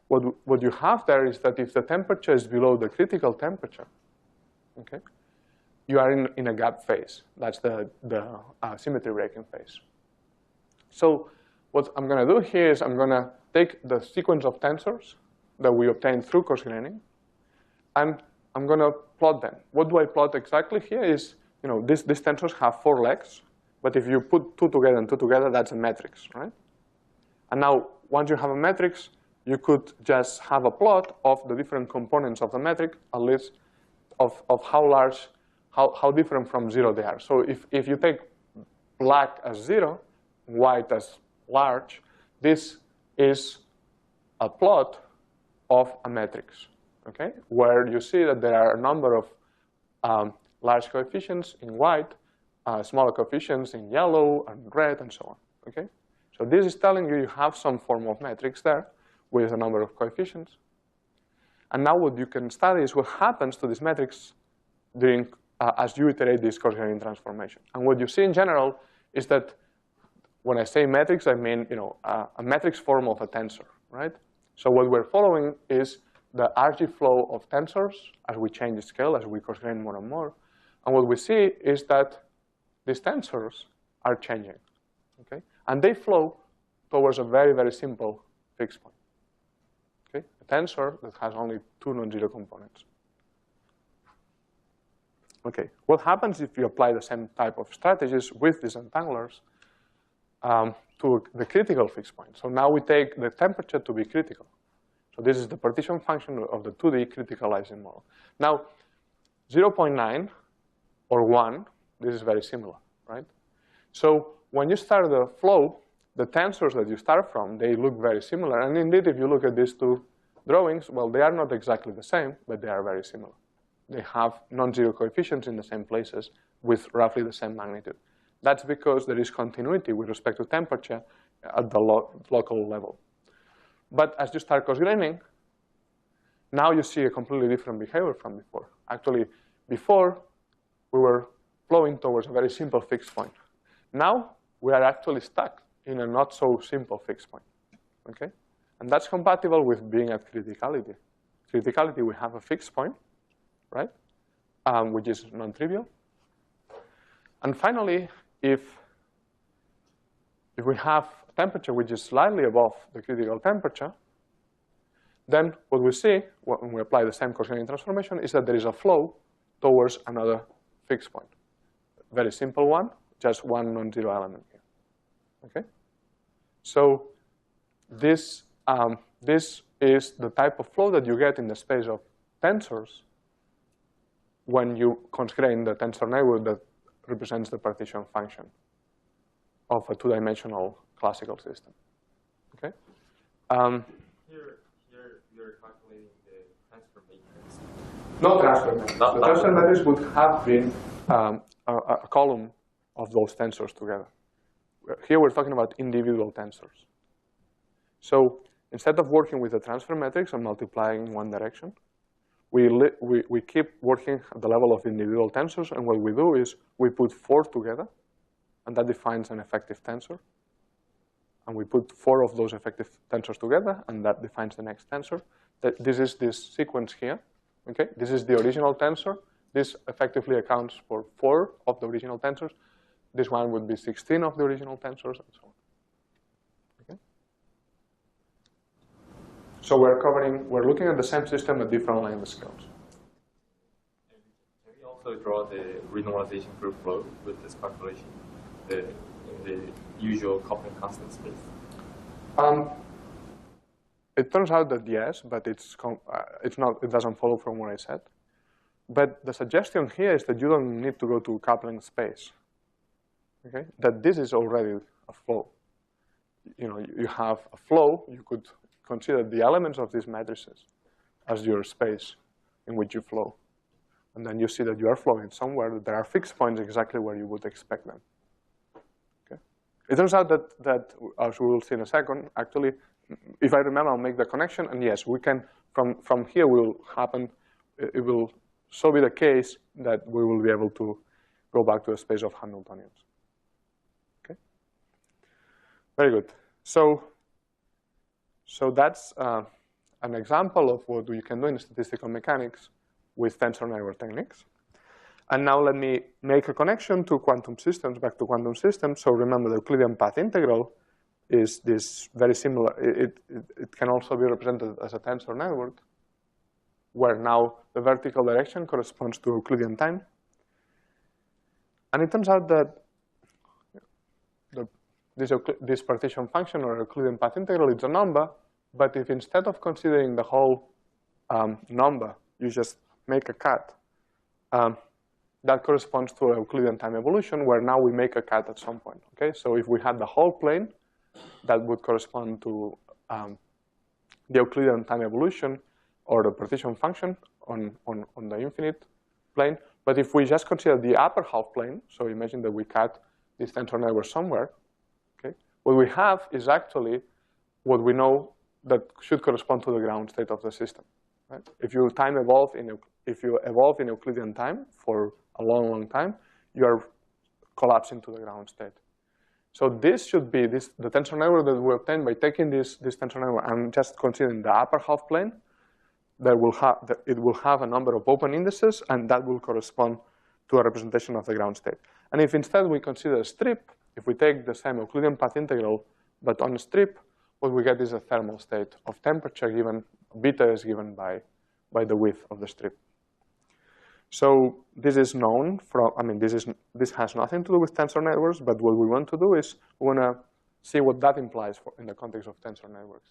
What you have there is that if the temperature is below the critical temperature, okay, you are in a gap phase. That's the symmetry breaking phase. So what I'm going to do here is I'm going to take the sequence of tensors that we obtained through coarse-graining, and I'm going to plot them. What do I plot exactly here is, these tensors have 4 legs, but if you put 2 together and 2 together, that's a matrix, right? And now, once you have a matrix, you could just have a plot of the different components of the matrix, at least of how large, how different from 0 they are. So if you take black as 0, white as large, this is a plot of a matrix, okay? Where you see that there are a number of large coefficients in white, smaller coefficients in yellow and red, and so on. Okay? So this is telling you have some form of matrix there with a number of coefficients. And now what you can study is what happens to this matrix during, as you iterate this coarse-graining transformation. And what you see in general is that when I say matrix, I mean a matrix form of a tensor, right? So what we're following is the RG flow of tensors as we change the scale, as we coarse-grain more and more. And what we see is that these tensors are changing, okay? And they flow towards a very, very simple fixed point, okay? A tensor that has only two non-zero components. Okay, what happens if you apply the same type of strategies with these entanglers to the critical fixed point? So now we take the temperature to be critical. So this is the partition function of the 2D criticalizing model. Now, 0.9 or 1, this is very similar, right? So when you start the flow, the tensors that you start from, they look very similar. And indeed, if you look at these two drawings, well, they are not exactly the same, but they are very similar. They have non-zero coefficients in the same places with roughly the same magnitude. That's because there is continuity with respect to temperature at the local level. But as you start coarse-graining, now you see a completely different behavior from before. Actually, before, we were flowing towards a very simple fixed point. Now, we are actually stuck in a not so simple fixed point, okay? And that's compatible with being at criticality. Criticality, we have a fixed point, right? Which is non-trivial. And finally, if we have temperature which is slightly above the critical temperature, then what we see when we apply the same coarse-graining transformation is that there is a flow towards another fixed point. Very simple one, just one non-zero element here. Okay? So this is the type of flow that you get in the space of tensors when you constrain the tensor neighborhood that represents the partition function of a two-dimensional classical system. Okay? Here you're calculating the transfer matrix. No transfer matrix. The transfer matrix would have been a column of those tensors together. Here we're talking about individual tensors. So instead of working with the transfer matrix and multiplying in one direction, we keep working at the level of individual tensors, and what we do is we put 4 together, and that defines an effective tensor. And we put 4 of those effective tensors together, and that defines the next tensor. This is this sequence here. Okay, this is the original tensor. This effectively accounts for 4 of the original tensors. This one would be 16 of the original tensors, and so on. Okay. So we're looking at the same system at different length scales. Can we also draw the renormalization group flow with this calculation, in the usual coupling constant space? It turns out that yes, but it's not. It doesn't follow from what I said. But the suggestion here is that you don't need to go to coupling space. Okay, that this is already a flow. You have a flow. You could consider the elements of these matrices as your space in which you flow, and then you see that you are flowing somewhere. That there are fixed points exactly where you would expect them. Okay, it turns out that as we will see in a second, actually, if I remember, I'll make the connection, and yes, we can from here will happen. It will so be the case that we will be able to go back to a space of Hamiltonians. Okay, very good. So that's an example of what you can do in statistical mechanics with tensor network techniques. And now let me make a connection to quantum systems, back to quantum systems. So remember, the Euclidean path integral is this very similar. It can also be represented as a tensor network, where now the vertical direction corresponds to Euclidean time. And it turns out that this partition function or Euclidean path integral is a number, but if instead of considering the whole number, you just make a cut, that corresponds to a Euclidean time evolution, where now we make a cut at some point. Okay, so if we had the whole plane, that would correspond to the Euclidean time evolution or the partition function on the infinite plane. But if we just consider the upper half plane, so imagine that we cut this tensor network somewhere, okay, what we have is actually what we know that should correspond to the ground state of the system. Right? If you evolve in Euclidean time for a long, long time, you are collapsing to the ground state. So this should be the tensor network that we obtain by taking this tensor network and just considering the upper half plane. It will have a number of open indices, and that will correspond to a representation of the ground state. And if instead we consider a strip, if we take the same Euclidean path integral, but on a strip, what we get is a thermal state of temperature given, beta is given by the width of the strip. So this is known from, this has nothing to do with tensor networks, but what we want to do is we want to see what that implies in the context of tensor networks.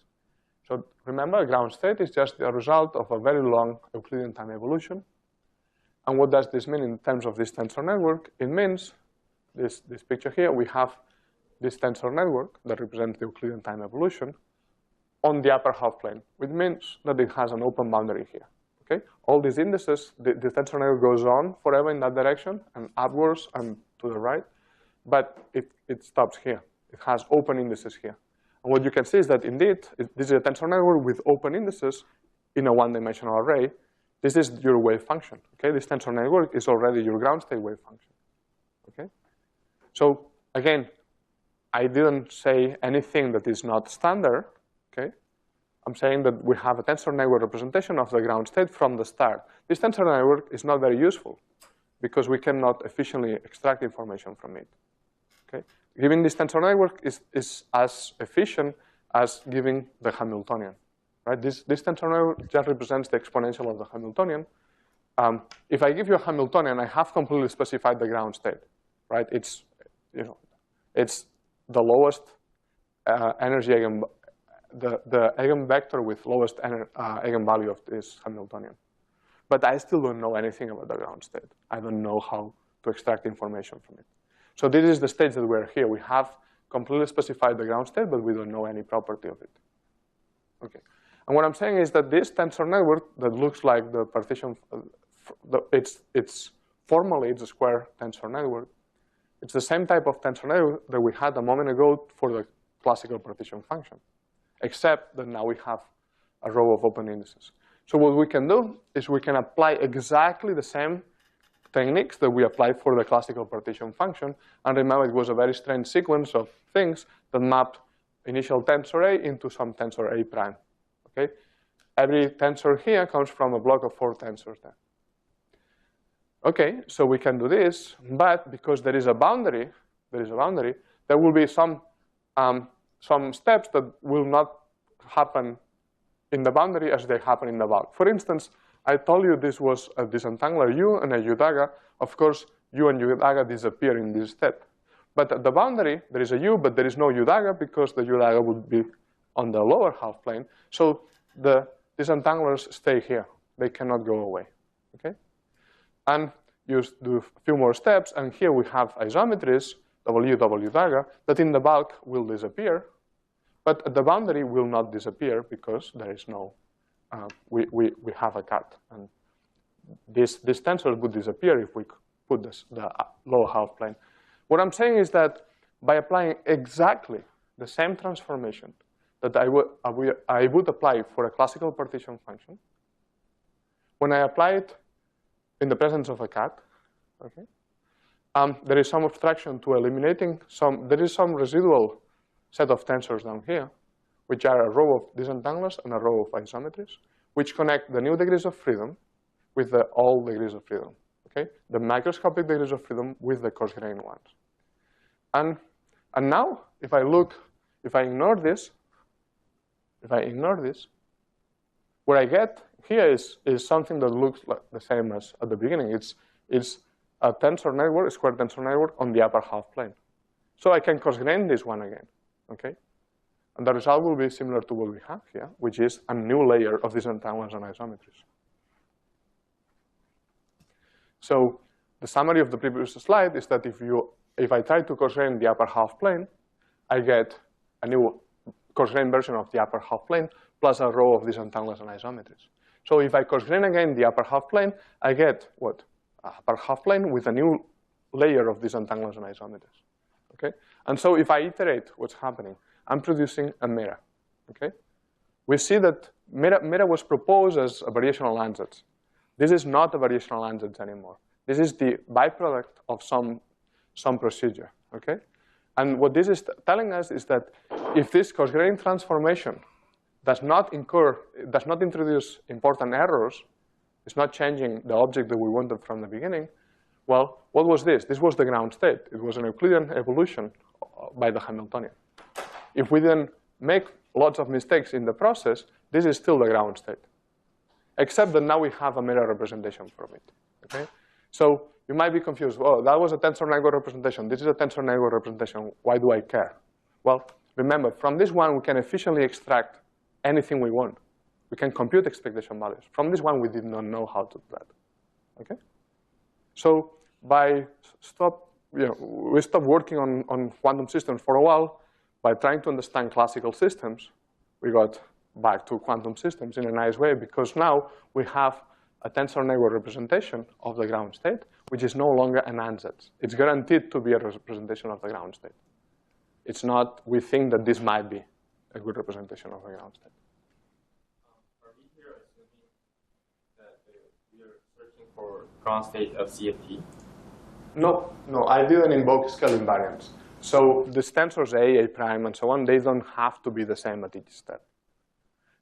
So remember, ground state is just the result of a very long Euclidean time evolution. And what does this mean in terms of this tensor network? It means, this picture here, we have this tensor network that represents the Euclidean time evolution on the upper half plane, which means that it has an open boundary here. Okay? All these indices, the tensor network goes on forever in that direction and upwards and to the right, but it stops here. It has open indices here. And what you can see is that indeed, this is a tensor network with open indices in a one-dimensional array. This is your wave function. Okay? This tensor network is already your ground state wave function. Okay? So again, I didn't say anything that is not standard. Okay? I'm saying that we have a tensor network representation of the ground state from the start. This tensor network is not very useful because we cannot efficiently extract information from it. Okay? Giving this tensor network is as efficient as giving the Hamiltonian. Right? This tensor network just represents the exponential of the Hamiltonian. If I give you a Hamiltonian, I have completely specified the ground state. Right? It's the lowest energy the eigenvector with lowest eigenvalue of this Hamiltonian. But I still don't know anything about the ground state. I don't know how to extract information from it. So this is the stage that we're here. We have completely specified the ground state, but we don't know any property of it. Okay. And what I'm saying is that this tensor network that looks like the partition, it's formally it's a square tensor network. It's the same type of tensor network that we had a moment ago for the classical partition function, except that now we have a row of open indices. So what we can do is we can apply exactly the same techniques that we applied for the classical partition function. And remember, it was a very strange sequence of things that mapped initial tensor A into some tensor A prime. Okay? Every tensor here comes from a block of 4 tensors there. Okay, so we can do this, but because there is a boundary, there will be some steps that will not happen in the boundary as they happen in the bulk. For instance, I told you this was a disentangler U and a U dagger. Of course, U and U dagger disappear in this step. But at the boundary, there is a U, but there is no U dagger because the U dagger would be on the lower half plane. So the disentanglers stay here. They cannot go away. Okay? And you do a few more steps, and here we have isometries, W, W dagger, that in the bulk will disappear, but at the boundary will not disappear because there is no, we have a cut. And these tensors would disappear if we put the lower half plane. What I'm saying is that by applying exactly the same transformation that I would apply for a classical partition function, when I apply it in the presence of a cut, okay, there is some abstraction to eliminating there is some residual set of tensors down here, which are a row of disentanglers and a row of isometries, which connect the new degrees of freedom with the old degrees of freedom, okay? The microscopic degrees of freedom with the coarse-grained ones. And now, if I ignore this, what I get here is something that looks like the same as at the beginning. It's a tensor network, a square tensor network on the upper half plane. So I can coarse-grain this one again, okay? And the result will be similar to what we have here, which is a new layer of disentanglers and isometries. So the summary of the previous slide is that if I try to coarse-grain the upper half plane, I get a new coarse-grained version of the upper half plane plus a row of disentanglers and isometries. So if I coarse-grain again the upper half plane, I get what? upper half plane with a new layer of disentangles and isometries. Okay? And so if I iterate what's happening, I'm producing a mirror. Okay? We see that mirror was proposed as a variational ansatz. This is not a variational ansatz anymore. This is the byproduct of some procedure. Okay? And what this is telling us is that if this coarse-grained transformation does not introduce important errors, it's not changing the object that we wanted from the beginning, well, what was this? This was the ground state. It was an Euclidean evolution by the Hamiltonian. If we didn't make lots of mistakes in the process, this is still the ground state. Except that now we have a mirror representation from it. Okay? So you might be confused. Oh, that was a tensor network representation. This is a tensor network representation. Why do I care? Well, remember, from this one, we can efficiently extract anything we want. We can compute expectation values. From this one, we did not know how to do that. Okay? So we stopped working on quantum systems for a while. By trying to understand classical systems, we got back to quantum systems in a nice way, because now we have a tensor network representation of the ground state, which is no longer an ansatz. It's guaranteed to be a representation of the ground state. It's not, we think that this might be a good representation of the ground state. Are we here assuming that we are searching for ground state of CFT? No, I didn't invoke scale invariance. So these tensors A prime, and so on, they don't have to be the same at each step.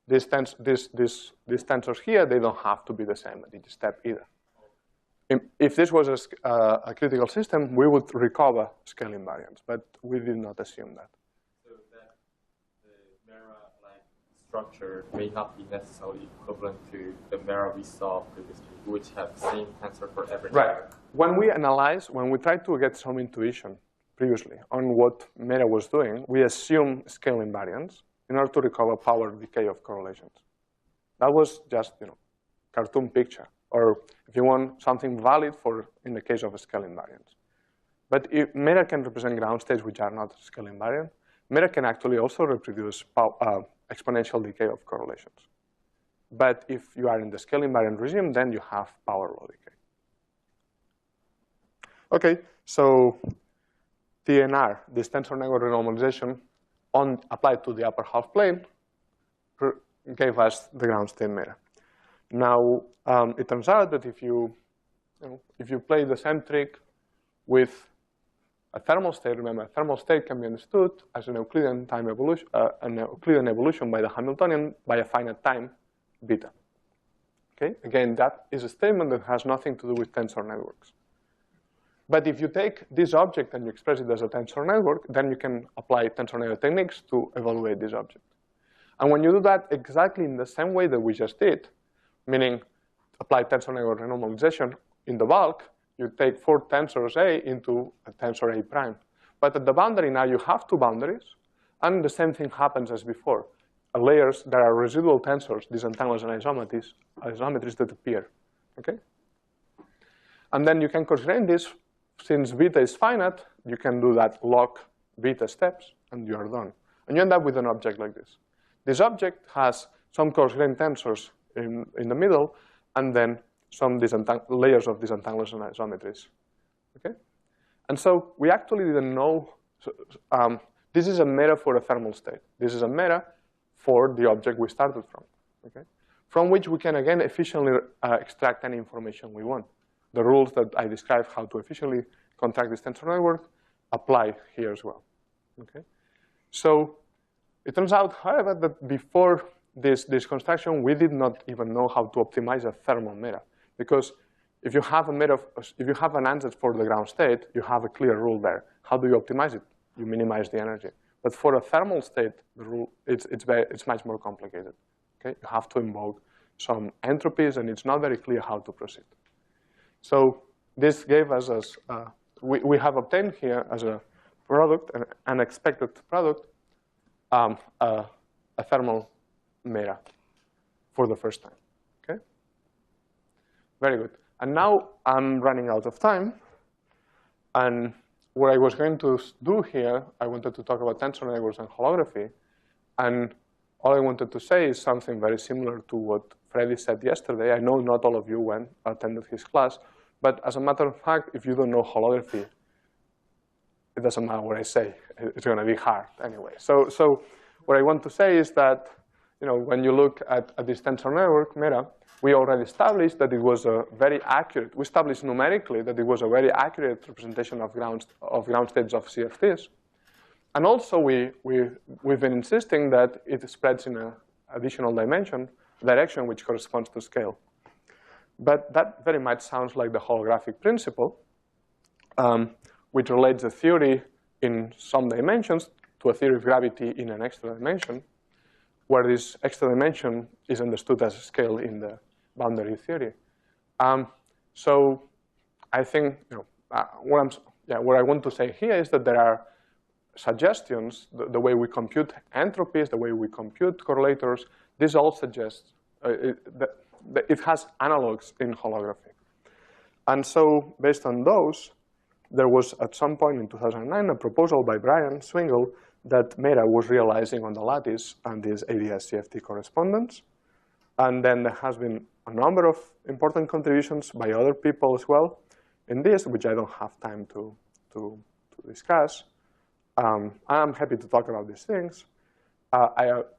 These tensors here, they don't have to be the same at each step either. If this was a critical system, we would recover scale invariance, but we did not assume that. So that the mirror-like structure may not be necessarily equivalent to the mirror we saw previously, which have the same tensor for every right. When we tried to get some intuition previously on what mirror was doing, we assume scale invariance in order to recover power decay of correlations. That was just, cartoon picture, or if you want something valid for in the case of a scale invariance. But if mirror can represent ground states which are not scale invariant, mirror can actually also reproduce exponential decay of correlations. But if you are in the scale invariant regime, then you have power law decay. Okay, so TNR, this tensor network renormalization, applied to the upper half plane, gave us the ground state mirror. Now, it turns out that if you play the same trick with a thermal state, remember, a thermal state can be understood as an Euclidean time evolution, an Euclidean evolution by the Hamiltonian by a finite time beta. Okay, again, that is a statement that has nothing to do with tensor networks. But if you take this object and you express it as a tensor network, then you can apply tensor network techniques to evaluate this object. And when you do that exactly in the same way that we just did, meaning apply tensor network renormalization in the bulk, you take 4 tensors A into a tensor A prime. But at the boundary now you have 2 boundaries, and the same thing happens as before. Layers, there are residual tensors, disentangles and isometries that appear. Okay? And then you can constrain this. Since beta is finite, you can do that log beta steps, and you are done. And you end up with an object like this. This object has some coarse-grained tensors in the middle, and then some layers of disentangles and isometries. Okay? And so we actually didn't know. This is a meta for a thermal state. This is a meta for the object we started from. Okay? From which we can, again, efficiently extract any information we want. The rules that I described how to efficiently contract this tensor network apply here as well. Okay? So it turns out, however, that before this construction, we did not even know how to optimize a thermal mirror. Because if you have an ansatz for the ground state, you have a clear rule there. How do you optimize it? You minimize the energy. But for a thermal state, the rule it's much more complicated. Okay? You have to invoke some entropies, and it's not very clear how to proceed. So this gave us, we have obtained here as a product, an unexpected product, a thermal mirror for the first time. Okay? Very good. And now I'm running out of time. And what I was going to do here, I wanted to talk about tensor networks and holography. And all I wanted to say is something very similar to what Freddy said yesterday. I know not all of you attended his class, But as a matter of fact, if you don't know holography, it doesn't matter what I say. It's going to be hard anyway. So what I want to say is that when you look at this tensor network, Meta, we already established that it was a very accurate. We established numerically that it was a very accurate representation of ground states of CFTs. And also, we've been insisting that it spreads in an additional direction, which corresponds to scale. But that very much sounds like the holographic principle, which relates the theory in some dimensions to a theory of gravity in an extra dimension, where this extra dimension is understood as a scale in the boundary theory. So I think what I want to say here is that there are suggestions, the way we compute entropies, the way we compute correlators. This all suggests that it has analogs in holography. And so based on those, there was at some point in 2009 a proposal by Brian Swingle that Meta was realizing on the lattice and this ADS-CFT correspondence. And then there has been a number of important contributions by other people as well in this, which I don't have time to discuss. I'm happy to talk about these things.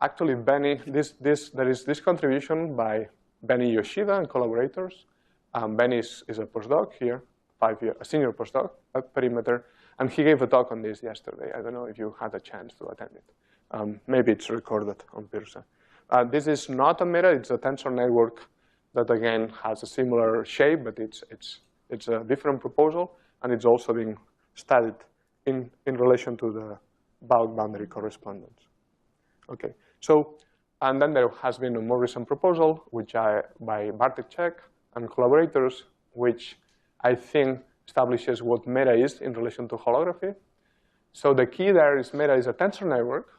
Actually, there is this contribution by Benny Yoshida and collaborators. Benny is a postdoc here, a senior postdoc at Perimeter, and he gave a talk on this yesterday. I don't know if you had a chance to attend it. Maybe it's recorded on Pirsa. This is not a Meta, it's a tensor network that again has a similar shape, but it's a different proposal, and it's also being studied in relation to the bulk boundary correspondence. Okay, so, and then there has been a more recent proposal, by Bartek Czech and collaborators, which I think establishes what Meta is in relation to holography. So the key there is Meta is a tensor network.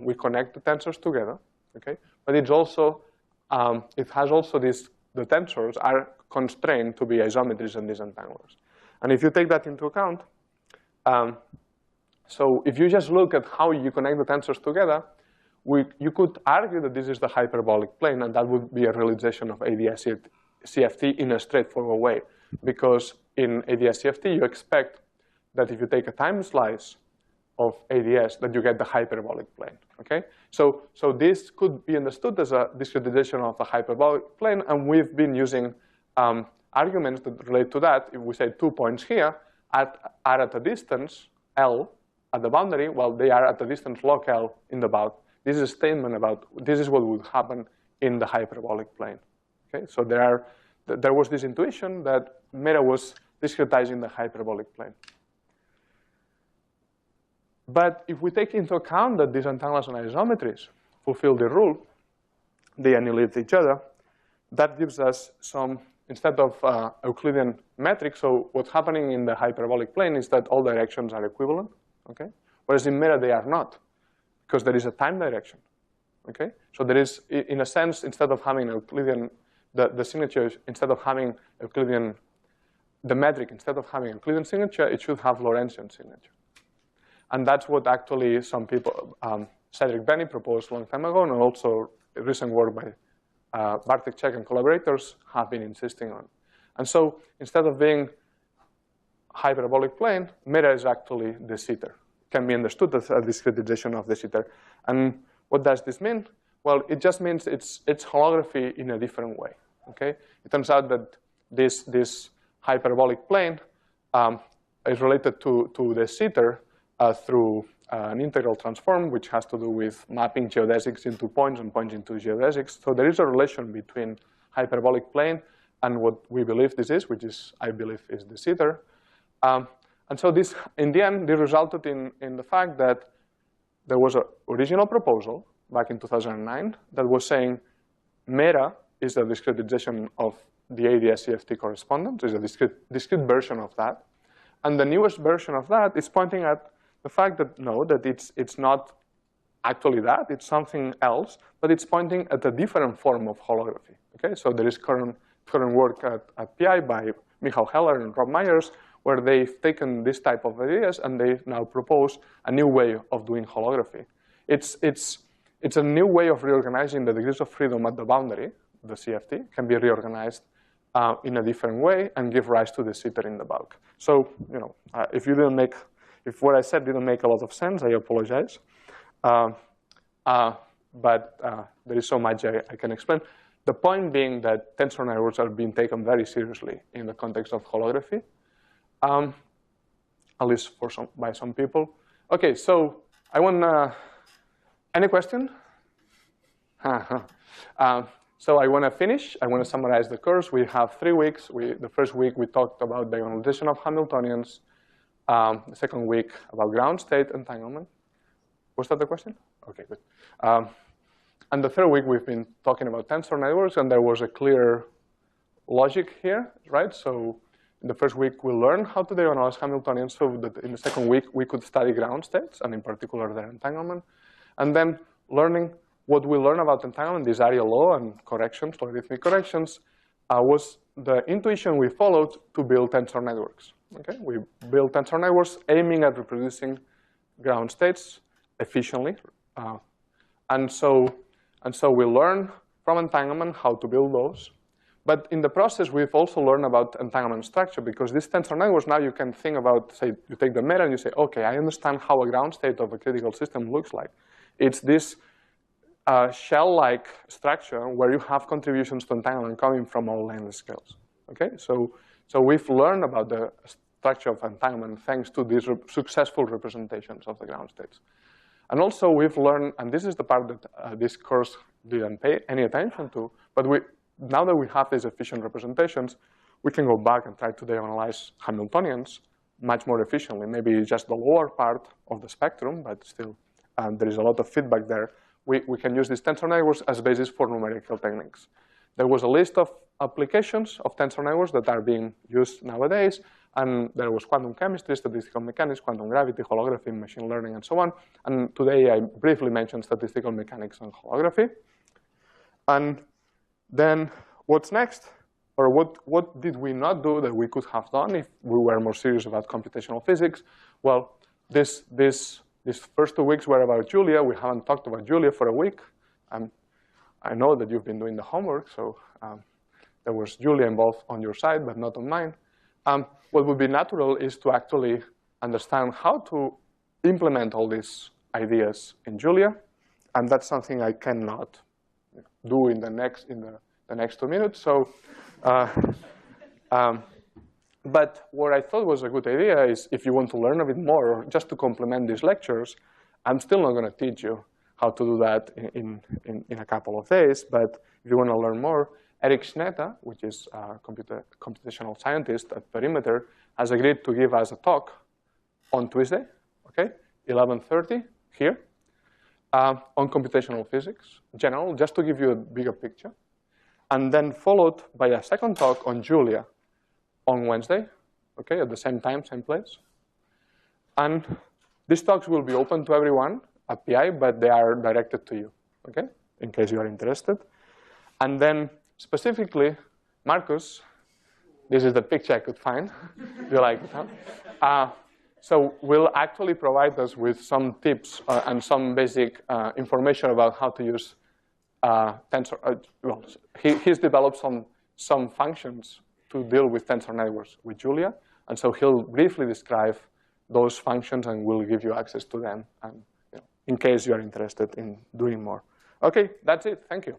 We connect the tensors together, okay? But it's also, it has also the tensors are constrained to be isometries and disentanglers. And if you take that into account, so if you just look at how you connect the tensors together, you could argue that this is the hyperbolic plane, and that would be a realization of ADS-CFT in a straightforward way. Because in ADS-CFT, you expect that if you take a time slice of ADS, that you get the hyperbolic plane, okay? So this could be understood as a discretization of the hyperbolic plane, and we've been using arguments that relate to that. If we say 2 points here are at a distance, L, at the boundary, while they are at a distance log L in the bulk. This is a statement about, this is what would happen in the hyperbolic plane, okay? So there was this intuition that Meta was discretizing the hyperbolic plane. But if we take into account that these entanglers and isometries fulfill the rule, they annihilate each other, that gives us some, instead of Euclidean metric, so what's happening in the hyperbolic plane is that all directions are equivalent, okay? Whereas in Meta, they are not, because there is a time direction, okay? So there is, in a sense, instead of having Euclidean, the signature, instead of having Euclidean, the metric, instead of having Euclidean signature, it should have Lorentzian signature. And that's what actually some people, Cedric Benny proposed a long time ago, and also recent work by Bartek Czech and collaborators have been insisting on. And so instead of being hyperbolic plane, Meta is actually de Sitter. Can be understood as a discretization of de Sitter. And what does this mean? Well, it just means it's holography in a different way, okay? It turns out that this hyperbolic plane is related to de Sitter through an integral transform, which has to do with mapping geodesics into points and points into geodesics. So there is a relation between hyperbolic plane and what we believe this is, which is, I believe, is de Sitter. And so this, in the end, this resulted in the fact that there was an original proposal back in 2009 that was saying Meta is a discretization of the ADS-CFT correspondence, is a discrete version of that. And the newest version of that is pointing at the fact that, no, that it's not actually that, it's something else, but it's pointing at a different form of holography, okay? So there is current work at PI by Michał Heller and Rob Myers, where they've taken this type of ideas and they now propose a new way of doing holography. It's a new way of reorganizing the degrees of freedom at the boundary. The CFT can be reorganized in a different way and give rise to the sitter in the bulk. So, if what I said didn't make a lot of sense, I apologize. But there is so much I can explain. The point being that tensor networks are being taken very seriously in the context of holography, at least by some people. Okay, so I want any question? So I want to finish. I want to summarize the course. We have 3 weeks. The first week we talked about diagonalization of Hamiltonians. The second week about ground state entanglement. Was that the question? Okay, good. And the third week we've been talking about tensor networks, and there was a clear logic here, right? So in the first week we learned how to diagonalize Hamiltonians, so that in the second week we could study ground states, and in particular their entanglement. And then learning what we learned about entanglement, this area law and corrections, logarithmic corrections, was the intuition we followed to build tensor networks. Okay? We built tensor networks aiming at reproducing ground states efficiently. And so we learned from entanglement how to build those. But in the process, we've also learned about entanglement structure, because these tensor networks, now you can think about, say, you take the meta and you say, okay, I understand how a ground state of a critical system looks like. It's this shell-like structure where you have contributions to entanglement coming from all length scales. Okay, so we've learned about the structure of entanglement thanks to these successful representations of the ground states. And also we've learned, and this is the part that this course didn't pay any attention to, but now that we have these efficient representations, we can go back and try to diagonalize Hamiltonians much more efficiently. Maybe just the lower part of the spectrum, but still there is a lot of feedback there. We can use these tensor networks as basis for numerical techniques. There was a list of applications of tensor networks that are being used nowadays, and there was quantum chemistry, statistical mechanics, quantum gravity, holography, machine learning, and so on. And today I briefly mentioned statistical mechanics and holography. And then what's next? Or what did we not do that we could have done if we were more serious about computational physics? Well, these first 2 weeks were about Julia. We haven't talked about Julia for a week. I know that you've been doing the homework, so there was Julia involved on your side, but not on mine. What would be natural is to actually understand how to implement all these ideas in Julia, and that's something I cannot do in the next 2 minutes. So, but what I thought was a good idea is, if you want to learn a bit more, or just to complement these lectures, I'm still not going to teach you how to do that in a couple of days. But if you want to learn more, Eric Schnetta, which is a computational scientist at Perimeter, has agreed to give us a talk on Tuesday, okay, 11:30 here, on computational physics, general, just to give you a bigger picture. And then followed by a second talk on Julia on Wednesday, okay, at the same time, same place. And these talks will be open to everyone at PI, but they are directed to you, okay, in case you are interested. And then specifically, Marcus, this is the picture I could find. Do you like it, huh? So will actually provide us with some tips and some basic information about how to use tensor. Well, he's developed some functions to deal with tensor networks with Julia, and so he'll briefly describe those functions and will give you access to them, and in case you are interested in doing more. Okay, that's it. Thank you.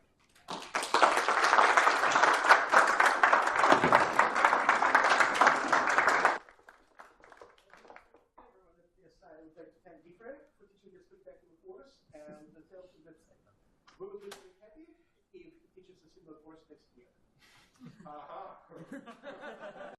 We will be very happy if he teaches a similar course next year.